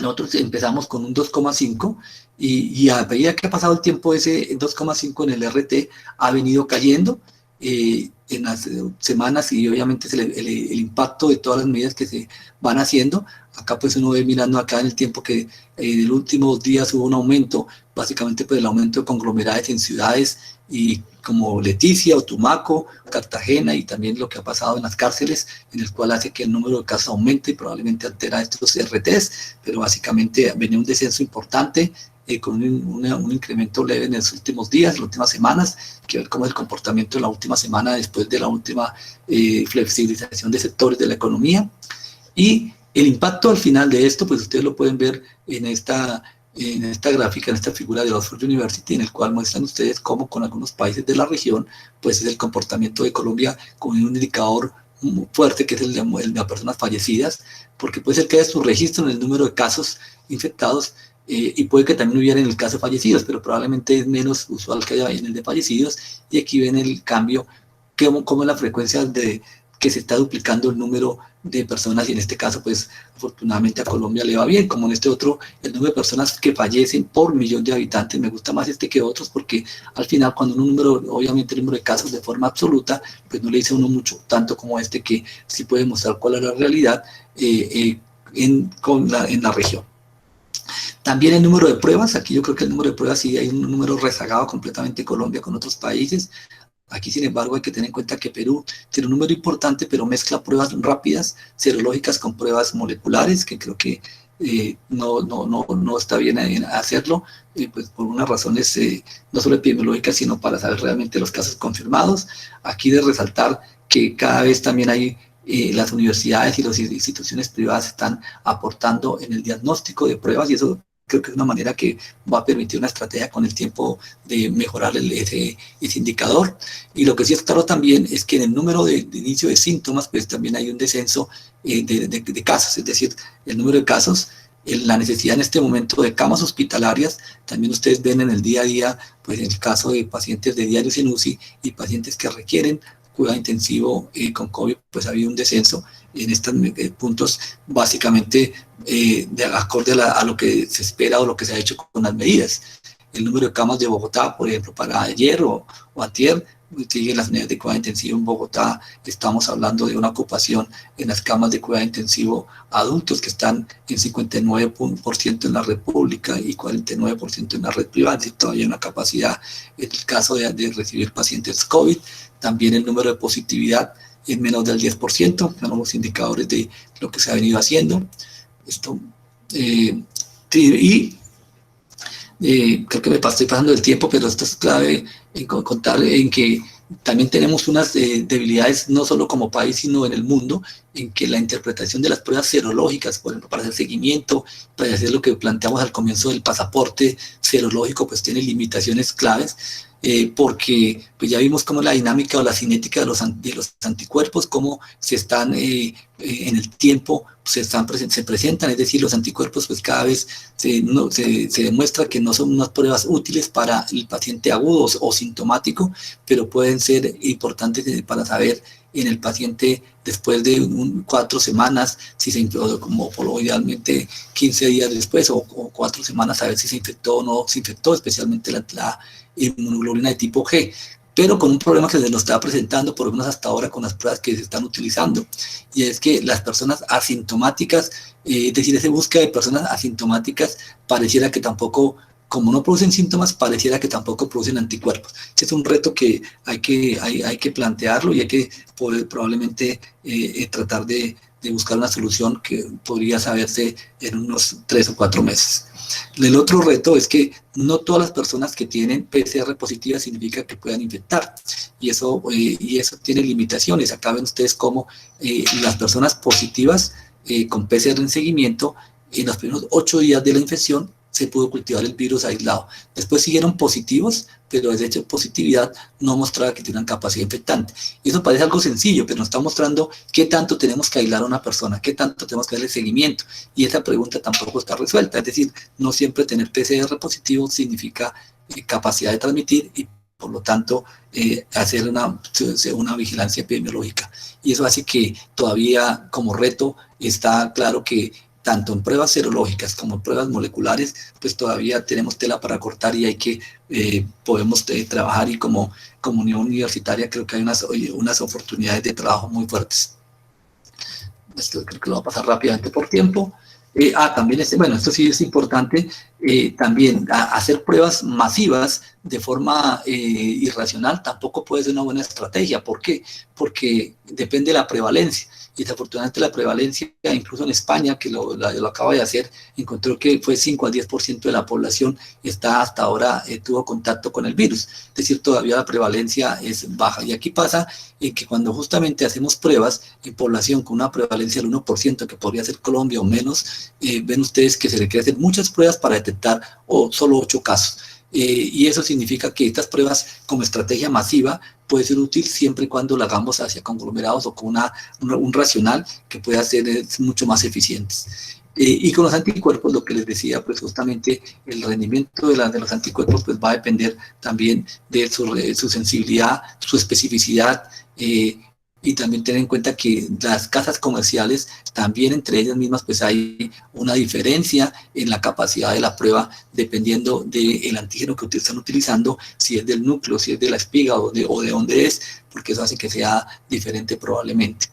S2: nosotros empezamos con un 2,5 y a medida que ha pasado el tiempo, ese 2,5 en el RT ha venido cayendo en las semanas, y obviamente es el impacto de todas las medidas que se van haciendo. Acá pues uno ve mirando acá en el tiempo que en los últimos días hubo un aumento, básicamente pues el aumento de conglomerados en ciudades y como Leticia o Tumaco, Cartagena, y también lo que ha pasado en las cárceles, en el cual hace que el número de casos aumente y probablemente altera estos RTs, pero básicamente venía un descenso importante con un incremento leve en los últimos días, las últimas semanas, que ver cómo es el comportamiento de la última semana después de la última flexibilización de sectores de la economía. Y el impacto al final de esto, pues ustedes lo pueden ver en esta gráfica, en esta figura de Oxford University, en el cual muestran ustedes cómo con algunos países de la región, pues es el comportamiento de Colombia con un indicador muy fuerte, que es el de personas fallecidas, porque puede ser que haya su registro en el número de casos infectados, y puede que también hubiera en el caso de fallecidos, pero probablemente es menos usual que haya en el de fallecidos, y aquí ven el cambio, cómo es la frecuencia que se está duplicando el número de personas, y en este caso pues afortunadamente a Colombia le va bien, como en este otro, el número de personas que fallecen por millón de habitantes. Me gusta más que otros, porque al final cuando un número, obviamente el número de casos de forma absoluta, pues no le dice a uno mucho, tanto como que sí puede mostrar cuál es la realidad en la región. También el número de pruebas, aquí yo creo que el número de pruebas sí hay un número rezagado completamente Colombia con otros países. Aquí, sin embargo, hay que tener en cuenta que Perú tiene un número importante, pero mezcla pruebas rápidas, serológicas, con pruebas moleculares, que creo que no está bien hacerlo, pues por unas razones no solo epidemiológicas, sino para saber realmente los casos confirmados. Aquí de resaltar que cada vez también hay las universidades y las instituciones privadas están aportando en el diagnóstico de pruebas, y eso creo que es una manera que va a permitir una estrategia con el tiempo de mejorar ese indicador. Y lo que sí es claro también es que en el número de inicio de síntomas, pues también hay un descenso de casos, es decir, el número de casos, la necesidad en este momento de camas hospitalarias. También ustedes ven en el día a día, pues en el caso de pacientes de diarios en UCI y pacientes que requieren cuidado intensivo con COVID, pues ha habido un descenso en estos puntos, básicamente de acorde a lo que se espera o lo que se ha hecho con las medidas. El número de camas de Bogotá, por ejemplo, para ayer o antier, siguen las unidades de cuidado intensivo en Bogotá. Estamos hablando de una ocupación en las camas de cuidado intensivo adultos que están en 59% en la red pública y 49% en la red privada, y todavía hay una capacidad en el caso de recibir pacientes COVID. También el número de positividad es menos del 10%, son los indicadores de lo que se ha venido haciendo. Esto, creo que me estoy pasando del tiempo, pero esto es clave en contar en que También tenemos unas debilidades no solo como país, sino en el mundo, en que la interpretación de las pruebas serológicas, por ejemplo, para hacer seguimiento, para hacer lo que planteamos al comienzo del pasaporte serológico, pues tiene limitaciones claves, porque pues ya vimos cómo la dinámica o la cinética de los anticuerpos, cómo se están en el tiempo, se presentan, es decir, los anticuerpos pues cada vez se demuestra que no son unas pruebas útiles para el paciente agudo o sintomático, pero pueden ser importantes para saber en el paciente después de 4 semanas, si se infectó, como por lo idealmente 15 días después o 4 semanas, saber si se infectó o no se infectó, especialmente la inmunoglobulina de tipo G, pero con un problema que se nos está presentando, por lo menos hasta ahora con las pruebas que se están utilizando, y es que las personas asintomáticas, es decir, esa búsqueda de personas asintomáticas, pareciera que tampoco, como no producen síntomas, pareciera que tampoco producen anticuerpos. Es un reto que hay que plantearlo y hay que poder probablemente tratar de buscar una solución que podría saberse en unos 3 o 4 meses. El otro reto es que no todas las personas que tienen PCR positiva significa que puedan infectar, y eso tiene limitaciones. Acá ven ustedes cómo las personas positivas con PCR en seguimiento, en los primeros 8 días de la infección se pudo cultivar el virus aislado. Después siguieron positivos, pero de hecho positividad no mostraba que tenían capacidad infectante. Y eso parece algo sencillo, pero nos está mostrando qué tanto tenemos que aislar a una persona, qué tanto tenemos que darle seguimiento. Y esa pregunta tampoco está resuelta. Es decir, no siempre tener PCR positivo significa capacidad de transmitir y por lo tanto hacer una vigilancia epidemiológica. Y eso hace que todavía como reto está claro que tanto en pruebas serológicas como en pruebas moleculares, pues todavía tenemos tela para cortar y hay que, podemos trabajar, y como comunidad universitaria creo que hay unas oportunidades de trabajo muy fuertes. Esto creo que lo voy a pasar rápidamente por tiempo. También bueno, esto sí es importante, también hacer pruebas masivas de forma irracional tampoco puede ser una buena estrategia. ¿Por qué? Porque depende de la prevalencia. Y desafortunadamente la prevalencia, incluso en España, que lo acaba de hacer, encontró que fue 5 al 10% de la población está hasta ahora tuvo contacto con el virus. Es decir, todavía la prevalencia es baja. Y aquí pasa que cuando justamente hacemos pruebas en población con una prevalencia del 1%, que podría ser Colombia o menos, ven ustedes que se requiere hacer muchas pruebas para detectar solo 8 casos. Y eso significa que estas pruebas como estrategia masiva puede ser útil siempre y cuando la hagamos hacia conglomerados o con un racional que pueda ser mucho más eficientes. Y con los anticuerpos, lo que les decía, pues justamente el rendimiento de los anticuerpos pues va a depender también de su sensibilidad, su especificidad, y también tener en cuenta que las casas comerciales, también entre ellas mismas, pues hay una diferencia en la capacidad de la prueba dependiendo del antígeno que ustedes están utilizando, si es del núcleo, si es de la espiga o de dónde es, porque eso hace que sea diferente probablemente.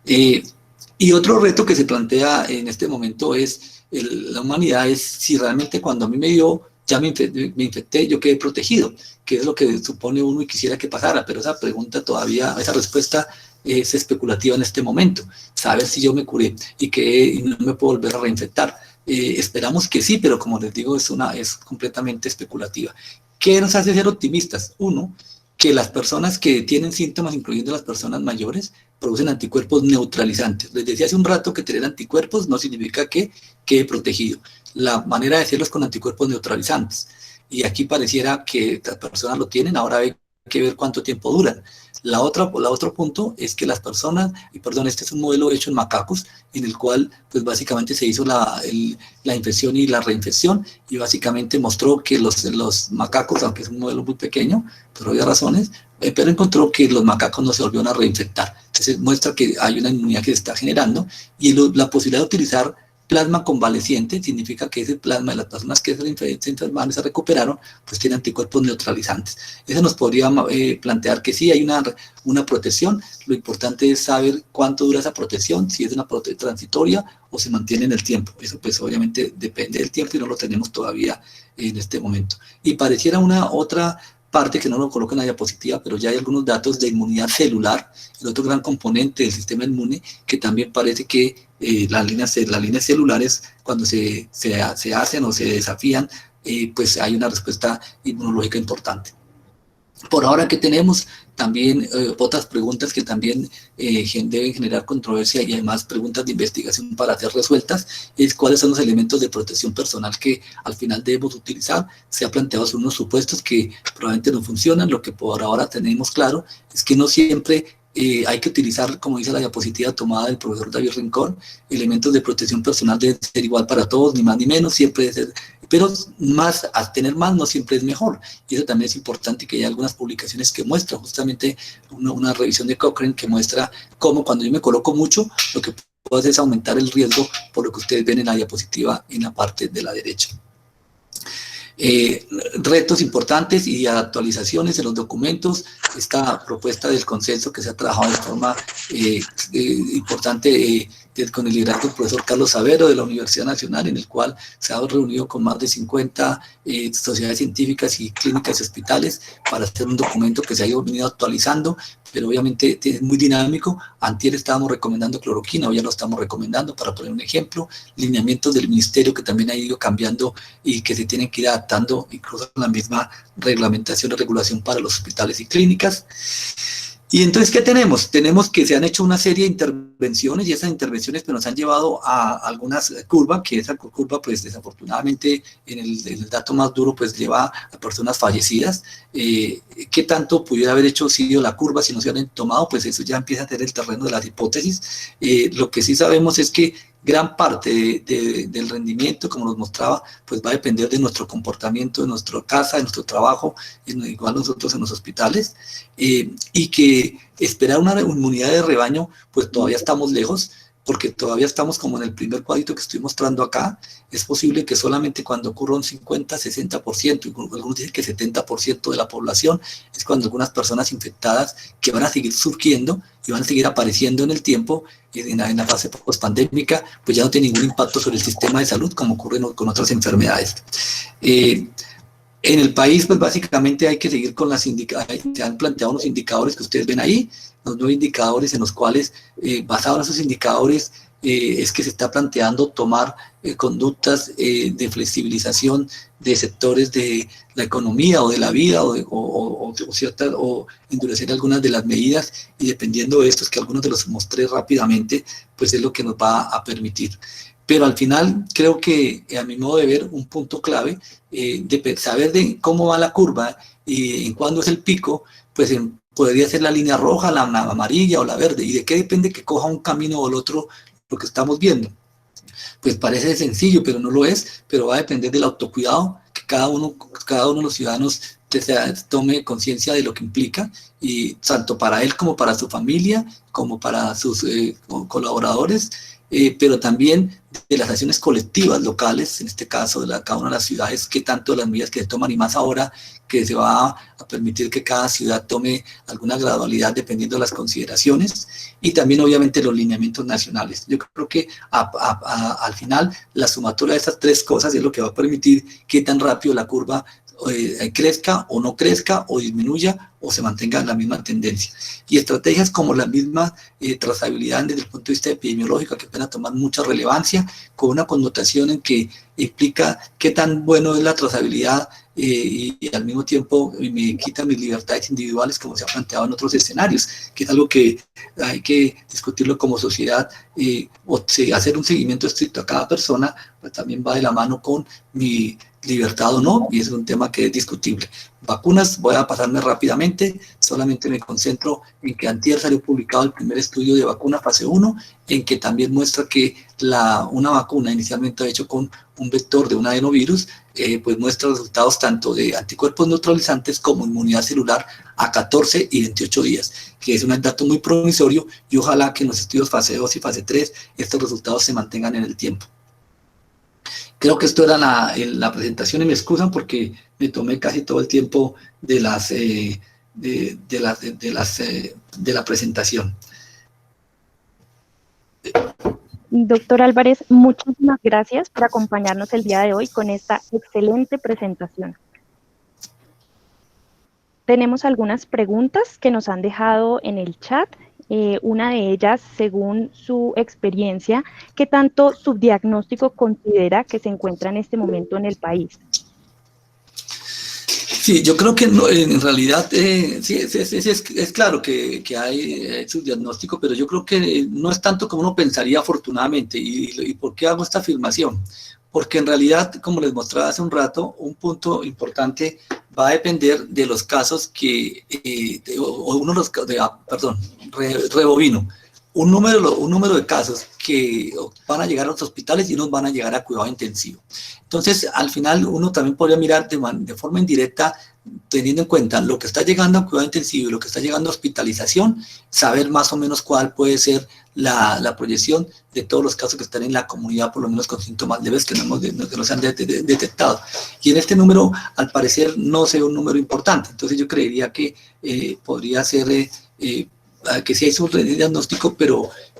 S2: Y otro reto que se plantea en este momento es, la humanidad es si realmente cuando a mí me dio, ya me infecté, yo quedé protegido, que es lo que supone uno y quisiera que pasara, pero esa pregunta todavía, esa respuesta es especulativa en este momento, saber si yo me curé y no me puedo volver a reinfectar. Esperamos que sí, pero como les digo, es completamente especulativa. ¿Qué nos hace ser optimistas? Uno, que las personas que tienen síntomas, incluyendo las personas mayores, producen anticuerpos neutralizantes. Les decía hace un rato que tener anticuerpos no significa que quede protegido. La manera de hacerlo es con anticuerpos neutralizantes. Y aquí pareciera que las personas lo tienen, ahora hay que ver cuánto tiempo duran. La otro punto es que las personas, y perdón, este es un modelo hecho en macacos, en el cual pues básicamente se hizo la infección y la reinfección, y básicamente mostró que los macacos, aunque es un modelo muy pequeño, por obvias razones, pero encontró que los macacos no se volvieron a reinfectar. Entonces muestra que hay una inmunidad que se está generando, y la posibilidad de utilizar plasma convaleciente significa que ese plasma de las personas que se enfermaron y se recuperaron, pues tiene anticuerpos neutralizantes. Eso nos podría plantear que sí hay una protección. Lo importante es saber cuánto dura esa protección, si es una protección transitoria o se mantiene en el tiempo. Eso pues obviamente depende del tiempo y no lo tenemos todavía en este momento. Y pareciera una otra parte que no lo coloco en la diapositiva, pero ya hay algunos datos de inmunidad celular, el otro gran componente del sistema inmune, que también parece que las líneas celulares, cuando se hacen o se desafían, pues hay una respuesta inmunológica importante. Por ahora, ¿qué tenemos? También otras preguntas que también deben generar controversia y además preguntas de investigación para ser resueltas, es cuáles son los elementos de protección personal que al final debemos utilizar. Se ha planteado unos supuestos que probablemente no funcionan. Lo que por ahora tenemos claro es que no siempre hay que utilizar, como dice la diapositiva tomada del profesor David Rincón, elementos de protección personal deben ser igual para todos, ni más ni menos, siempre debe ser, pero más, al tener más no siempre es mejor, y eso también es importante, que hay algunas publicaciones que muestran justamente una revisión de Cochrane que muestra cómo cuando yo me coloco mucho, lo que puedo hacer es aumentar el riesgo, por lo que ustedes ven en la diapositiva en la parte de la derecha. Retos importantes y actualizaciones en los documentos, esta propuesta del consenso que se ha trabajado de forma importante con el liderazgo del profesor Carlos Savero de la Universidad Nacional, en el cual se ha reunido con más de 50 sociedades científicas y clínicas y hospitales para hacer un documento que se ha venido actualizando, pero obviamente es muy dinámico. Antier estábamos recomendando cloroquina, hoy ya lo estamos recomendando, para poner un ejemplo, lineamientos del ministerio que también ha ido cambiando y que se tienen que ir adaptando, incluso la misma reglamentación y regulación para los hospitales y clínicas. Y entonces, ¿qué tenemos? Tenemos que se han hecho una serie de intervenciones, y esas intervenciones pues, nos han llevado a algunas curvas, que esa curva, pues desafortunadamente, en el dato más duro, pues lleva a personas fallecidas. ¿Qué tanto pudiera haber sido la curva si no se hubieran tomado? Pues eso ya empieza a tener el terreno de las hipótesis. Lo que sí sabemos es que gran parte del rendimiento, como nos mostraba, pues va a depender de nuestro comportamiento, de nuestra casa, de nuestro trabajo, igual nosotros en los hospitales, y que esperar una inmunidad de rebaño, pues todavía estamos lejos, porque todavía estamos como en el primer cuadrito que estoy mostrando acá. Es posible que solamente cuando ocurra un 50, 60%, y algunos dicen que 70% de la población, es cuando algunas personas infectadas que van a seguir surgiendo y van a seguir apareciendo en el tiempo, en la fase post-pandémica, pues ya no tiene ningún impacto sobre el sistema de salud como ocurre con otras enfermedades. En el país, pues básicamente hay que seguir con se han planteado unos indicadores que ustedes ven ahí, los 9 indicadores en los cuales, basados en esos indicadores, es que se está planteando tomar conductas de de sectores de la economía o de la vida, o endurecer algunas de las medidas, y dependiendo de estos, que algunos de los mostré rápidamente, pues es lo que nos va a permitir. Pero al final creo que, a mi modo de ver, un punto clave de saber de cómo va la curva y en cuándo es el pico, pues podría ser la línea roja, la amarilla o la verde. ¿Y de qué depende que coja un camino o el otro lo que estamos viendo? Pues parece sencillo, pero no lo es, pero va a depender del autocuidado que cada uno de los ciudadanos tome conciencia de lo que implica, y tanto para él como para su familia, como para sus colaboradores, pero también de las acciones colectivas locales, en este caso de cada una de las ciudades, que tanto de las medidas que se toman, y más ahora que se va a permitir que cada ciudad tome alguna gradualidad dependiendo de las consideraciones, y también obviamente los lineamientos nacionales. Yo creo que al final la sumatoria de estas 3 cosas es lo que va a permitir qué tan rápido la curva crezca o no crezca, o disminuya o se mantenga en la misma tendencia. Y estrategias como la misma trazabilidad desde el punto de vista epidemiológico, que pueden tomar mucha relevancia, con una connotación en que implica qué tan bueno es la trazabilidad, y al mismo tiempo me quita mis libertades individuales, como se ha planteado en otros escenarios, que es algo que hay que discutirlo como sociedad, o hacer un seguimiento estricto a cada persona, pues también va de la mano con mi libertad o no, y es un tema que es discutible. Vacunas, voy a pasarme rápidamente, solamente me concentro en que antier salió publicado el primer estudio de vacuna fase 1, en que también muestra que una vacuna inicialmente hecho con un vector de un adenovirus, pues muestra resultados tanto de anticuerpos neutralizantes como inmunidad celular a 14 y 28 días, que es un dato muy promisorio, y ojalá que en los estudios fase 2 y fase 3 estos resultados se mantengan en el tiempo. Creo que esto era la presentación, y me excusan porque me tomé casi todo el tiempo de la presentación.
S1: Doctor Álvarez, muchísimas gracias por acompañarnos el día de hoy con esta excelente presentación. Tenemos algunas preguntas que nos han dejado en el chat. Una de ellas, según su experiencia, ¿qué tanto subdiagnóstico considera que se encuentra en este momento en el país?
S2: Sí, yo creo que en realidad sí, es claro que hay su diagnóstico, pero yo creo que no es tanto como uno pensaría afortunadamente. ¿Y por qué hago esta afirmación? Porque en realidad, como les mostraba hace un rato, un punto importante va a depender de los casos que, o uno de los, perdón, rebobino, un número de casos que van a llegar a los hospitales y unos van a llegar a cuidado intensivo. Entonces, al final, uno también podría mirar de forma indirecta, teniendo en cuenta lo que está llegando a cuidado intensivo y lo que está llegando a hospitalización, saber más o menos cuál puede ser la proyección de todos los casos que están en la comunidad, por lo menos con síntomas leves que no se han detectado. Y en este número, al parecer, no se ve un número importante. Entonces, yo creería que podría ser que sí hay su diagnóstico,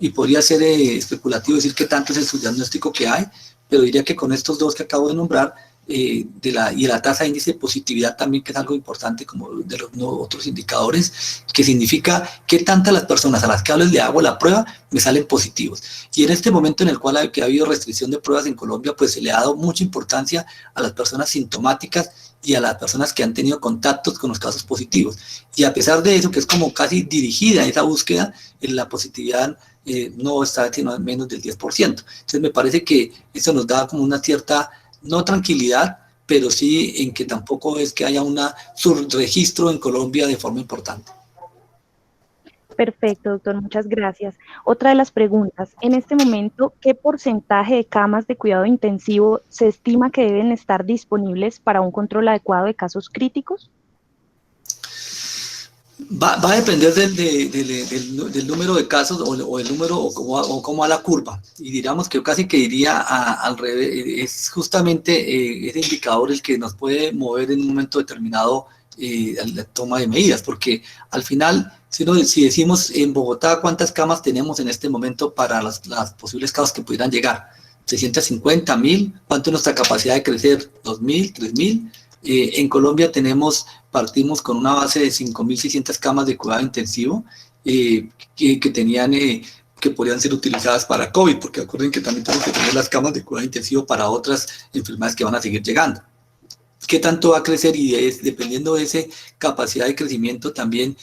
S2: y podría ser especulativo decir que tanto es el subdiagnóstico que hay, pero diría que con estos dos que acabo de nombrar, y la tasa de índice de positividad también, que es algo importante como de los otros indicadores, que significa qué tantas las personas a las que le hago la prueba me salen positivos. Y en este momento en el cual ha habido restricción de pruebas en Colombia, pues se le ha dado mucha importancia a las personas sintomáticas y a las personas que han tenido contactos con los casos positivos. Y a pesar de eso, que es como casi dirigida esa búsqueda, la positividad no está sino menos del 10%. Entonces me parece que eso nos da como una cierta, no tranquilidad, pero sí en que tampoco es que haya un subregistro en Colombia de forma importante.
S1: Perfecto, doctor, muchas gracias. Otra de las preguntas, en este momento, ¿qué porcentaje de camas de cuidado intensivo se estima que deben estar disponibles para un control adecuado de casos críticos?
S2: Va a depender del número de casos o el número o cómo va la curva. Y diríamos que casi que iría al revés. Es justamente ese indicador el que nos puede mover en un momento determinado la toma de medidas, porque al final, si decimos en Bogotá cuántas camas tenemos en este momento para los posibles casos que pudieran llegar, 650, 1000, ¿cuánto es nuestra capacidad de crecer? 2000, 3000. En Colombia partimos con una base de 5.600 camas de cuidado intensivo que podrían ser utilizadas para COVID, porque acuerden que también tenemos que tener las camas de cuidado intensivo para otras enfermedades que van a seguir llegando. ¿Qué tanto va a crecer? Y dependiendo de esa capacidad de crecimiento también,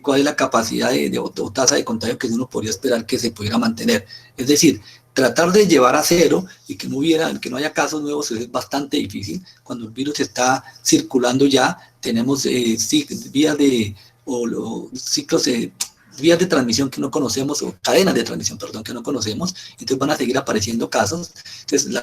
S2: cuál es la capacidad o tasa de contagio que uno podría esperar que se pudiera mantener. Es decir, tratar de llevar a cero y que no haya casos nuevos es bastante difícil. Cuando el virus está circulando ya, tenemos vías de transmisión que no conocemos, o cadenas de transmisión, perdón, que no conocemos, entonces van a seguir apareciendo casos. Entonces, yo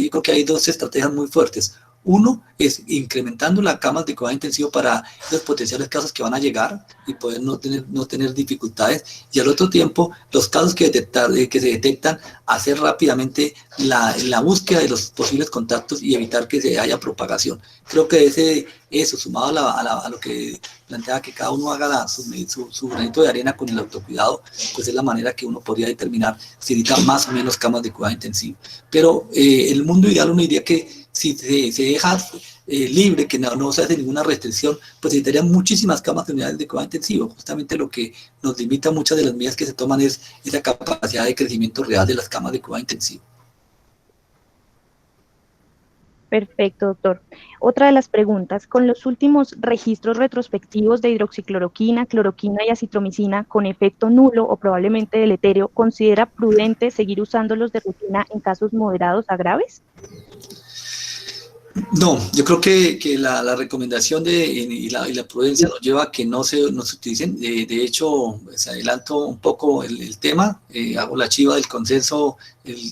S2: creo que hay dos estrategias muy fuertes. Uno es incrementando las camas de cuidado intensivo para los potenciales casos que van a llegar y poder no tener dificultades, y al otro tiempo los casos que se detectan, hacer rápidamente la búsqueda de los posibles contactos y evitar que se haya propagación. Creo que eso sumado a lo que plantea que cada uno haga su granito de arena con el autocuidado, pues es la manera que uno podría determinar si necesita más o menos camas de cuidado intensivo. Pero el mundo ideal, uno diría que si se deja libre, que no se hace ninguna restricción, pues necesitarían muchísimas camas de unidades de cuidado intensivo. Justamente lo que nos limita muchas de las medidas que se toman es esa capacidad de crecimiento real de las camas de cuidado intensivo.
S1: Perfecto, doctor. Otra de las preguntas, con los últimos registros retrospectivos de hidroxicloroquina, cloroquina y acitromicina con efecto nulo o probablemente deleterio, ¿considera prudente seguir usándolos de rutina en casos moderados a graves?
S2: No, yo creo que la recomendación y la prudencia nos lleva a que no se utilicen. De hecho, se adelanto un poco el tema, hago la chiva del consenso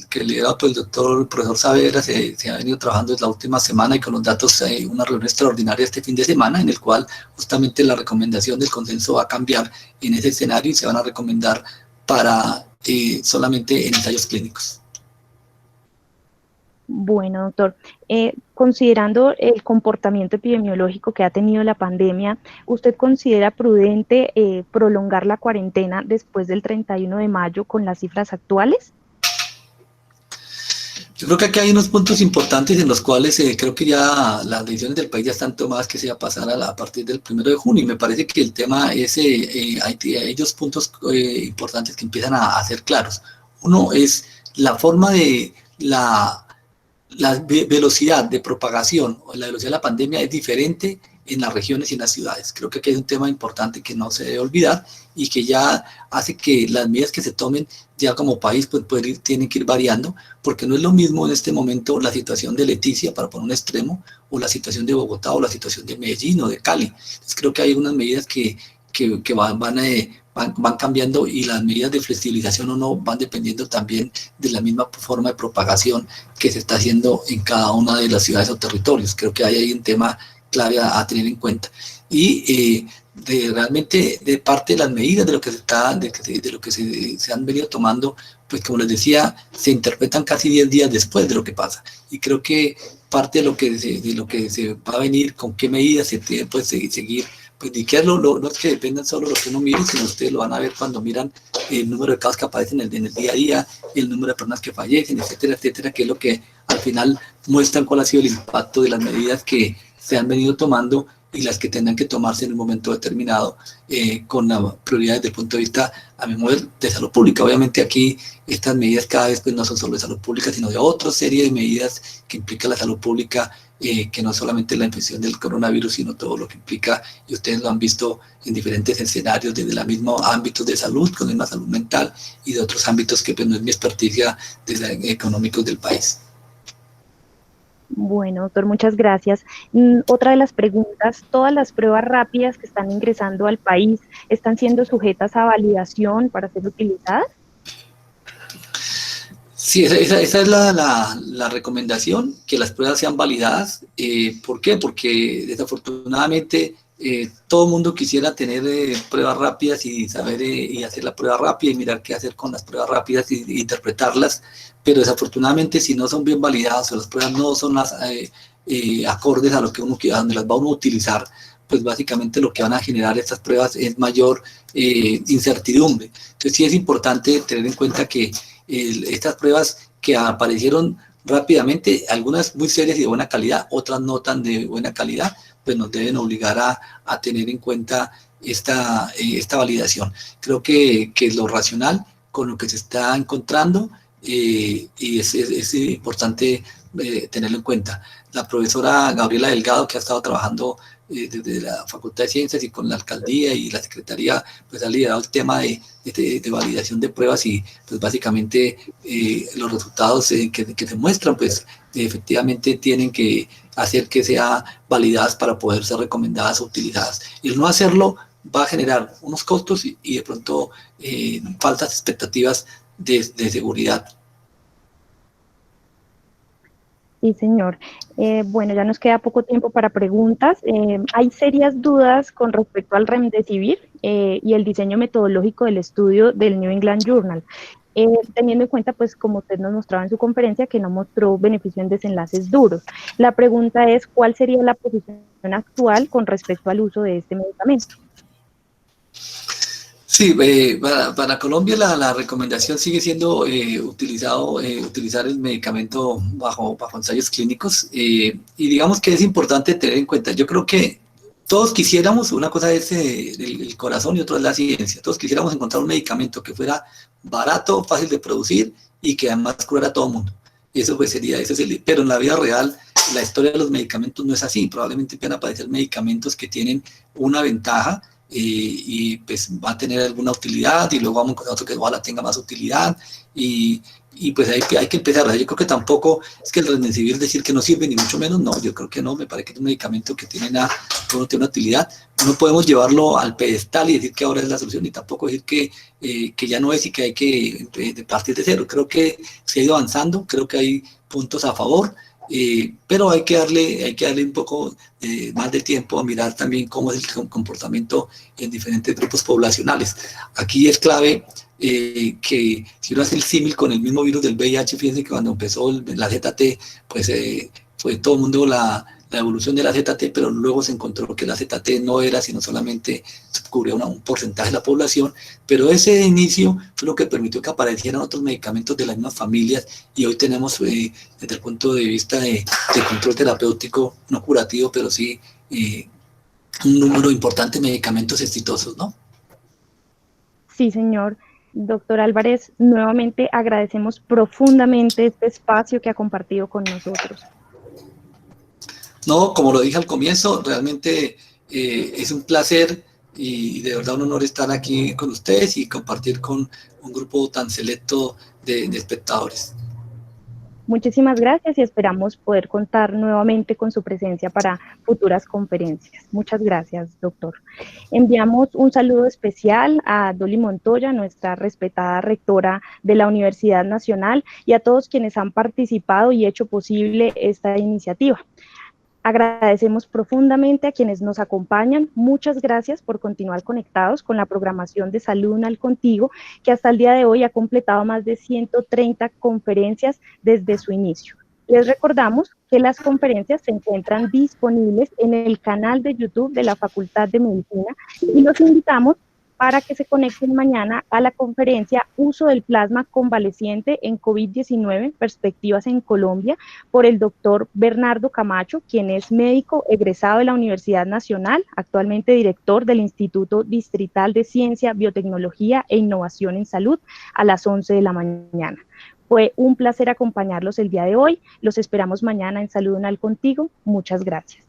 S2: que liderado por el profesor Saavedra, se ha venido trabajando desde la última semana y con los datos, una reunión extraordinaria este fin de semana, en el cual justamente la recomendación del consenso va a cambiar en ese escenario y se van a recomendar para solamente en ensayos clínicos.
S1: Bueno, doctor, considerando el comportamiento epidemiológico que ha tenido la pandemia, ¿usted considera prudente prolongar la cuarentena después del 31 de mayo con las cifras actuales?
S2: Yo creo que aquí hay unos puntos importantes en los cuales creo que ya las decisiones del país ya están tomadas, que se va a pasar a partir del 1 de junio, y me parece que el tema es, hay dos puntos importantes que empiezan a ser claros. Uno es la forma de la velocidad de propagación o la velocidad de la pandemia es diferente en las regiones y en las ciudades. Creo que aquí hay un tema importante que no se debe olvidar y que ya hace que las medidas que se tomen ya como país pues tienen que ir variando, porque no es lo mismo en este momento la situación de Leticia, para poner un extremo, o la situación de Bogotá, o la situación de Medellín o de Cali. Entonces creo que hay unas medidas que van cambiando, y las medidas de flexibilización o no van dependiendo también de la misma forma de propagación que se está haciendo en cada una de las ciudades o territorios. Creo que hay un tema clave a tener en cuenta. Y realmente de parte de las medidas de lo que se han venido tomando, pues como les decía, se interpretan casi 10 días después de lo que pasa. Y creo que parte de lo que se va a venir, con qué medidas se tiene pues seguir, pues ni que no es que dependan solo de lo que uno mire, sino ustedes lo van a ver cuando miran el número de casos que aparecen en el día a día, el número de personas que fallecen, etcétera, etcétera, que es lo que al final muestran cuál ha sido el impacto de las medidas que se han venido tomando y las que tendrán que tomarse en un momento determinado, con la prioridad desde el punto de vista, a mi modo, de salud pública. Obviamente aquí estas medidas cada vez pues, no son solo de salud pública, sino de otra serie de medidas que implica la salud pública, que no es solamente la infección del coronavirus, sino todo lo que implica, y ustedes lo han visto en diferentes escenarios, desde los mismos ámbitos de salud, con la misma salud mental, y de otros ámbitos que pues, no es mi experticia económicos del país.
S1: Bueno, doctor, muchas gracias. Otra de las preguntas, ¿todas las pruebas rápidas que están ingresando al país están siendo sujetas a validación para ser utilizadas?
S2: Sí, esa es la recomendación, que las pruebas sean validadas. ¿Por qué? Porque desafortunadamente todo el mundo quisiera tener pruebas rápidas y saber y hacer la prueba rápida y mirar qué hacer con las pruebas rápidas y interpretarlas, pero desafortunadamente si no son bien validadas o las pruebas no son las acordes a lo que a donde las va uno a utilizar, pues básicamente lo que van a generar estas pruebas es mayor incertidumbre. Entonces sí es importante tener en cuenta que estas pruebas que aparecieron rápidamente, algunas muy serias y de buena calidad, otras no tan de buena calidad, pues nos deben obligar a tener en cuenta esta validación. Creo que es lo racional con lo que se está encontrando, y es importante tenerlo en cuenta. La profesora Gabriela Delgado, que ha estado trabajando desde la Facultad de Ciencias y con la Alcaldía y la Secretaría, pues ha liderado el tema de validación de pruebas, y pues básicamente los resultados que se muestran, pues efectivamente tienen que hacer que sean validadas para poder ser recomendadas o utilizadas. El no hacerlo va a generar unos costos y de pronto falsas expectativas de seguridad.
S1: Sí, señor. Bueno, ya nos queda poco tiempo para preguntas. Hay serias dudas con respecto al Remdesivir y el diseño metodológico del estudio del New England Journal, teniendo en cuenta, pues, como usted nos mostraba en su conferencia, que no mostró beneficio en desenlaces duros. La pregunta es, ¿cuál sería la posición actual con respecto al uso de este medicamento?
S2: Sí, para Colombia la recomendación sigue siendo utilizar el medicamento bajo ensayos clínicos, y digamos que es importante tener en cuenta, yo creo que todos quisiéramos, una cosa es el corazón y otra es la ciencia, todos quisiéramos encontrar un medicamento que fuera barato, fácil de producir y que además curara a todo el mundo. Eso pues pero en la vida real la historia de los medicamentos no es así, probablemente van a aparecer medicamentos que tienen una ventaja, y pues va a tener alguna utilidad, y luego vamos a encontrar otro que ojalá tenga más utilidad, y pues hay que empezar. Yo creo que tampoco es que el Remdesivir decir que no sirve, ni mucho menos, no, yo creo que no, me parece que es un medicamento que tiene una utilidad. No podemos llevarlo al pedestal y decir que ahora es la solución, y tampoco decir que ya no es y que hay que partir de cero. Creo que se ha ido avanzando, creo que hay puntos a favor, pero hay que darle un poco más de tiempo a mirar también cómo es el comportamiento en diferentes grupos poblacionales. Aquí es clave que si uno hace el símil con el mismo virus del VIH, fíjense que cuando empezó la ZT, pues fue todo el mundo la evolución de la ZT, pero luego se encontró que la ZT no era, sino solamente cubría un porcentaje de la población, pero ese inicio fue lo que permitió que aparecieran otros medicamentos de las mismas familias, y hoy tenemos desde el punto de vista de control terapéutico, no curativo, pero sí un número importante de medicamentos exitosos, ¿no?
S1: Sí, señor. Doctor Álvarez, nuevamente agradecemos profundamente este espacio que ha compartido con nosotros.
S2: No, como lo dije al comienzo, realmente es un placer y de verdad un honor estar aquí con ustedes y compartir con un grupo tan selecto de espectadores.
S1: Muchísimas gracias y esperamos poder contar nuevamente con su presencia para futuras conferencias. Muchas gracias, doctor. Enviamos un saludo especial a Dolly Montoya, nuestra respetada rectora de la Universidad Nacional, y a todos quienes han participado y hecho posible esta iniciativa. Agradecemos profundamente a quienes nos acompañan. Muchas gracias por continuar conectados con la programación de Salud Unal Contigo, que hasta el día de hoy ha completado más de 130 conferencias desde su inicio. Les recordamos que las conferencias se encuentran disponibles en el canal de YouTube de la Facultad de Medicina y los invitamos para que se conecten mañana a la conferencia Uso del plasma convaleciente en COVID-19, Perspectivas en Colombia, por el doctor Bernardo Camacho, quien es médico egresado de la Universidad Nacional, actualmente director del Instituto Distrital de Ciencia, Biotecnología e Innovación en Salud, a las 11 de la mañana. Fue un placer acompañarlos el día de hoy. Los esperamos mañana en Salud Unal Contigo. Muchas gracias.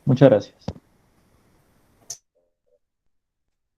S4: Muchas gracias.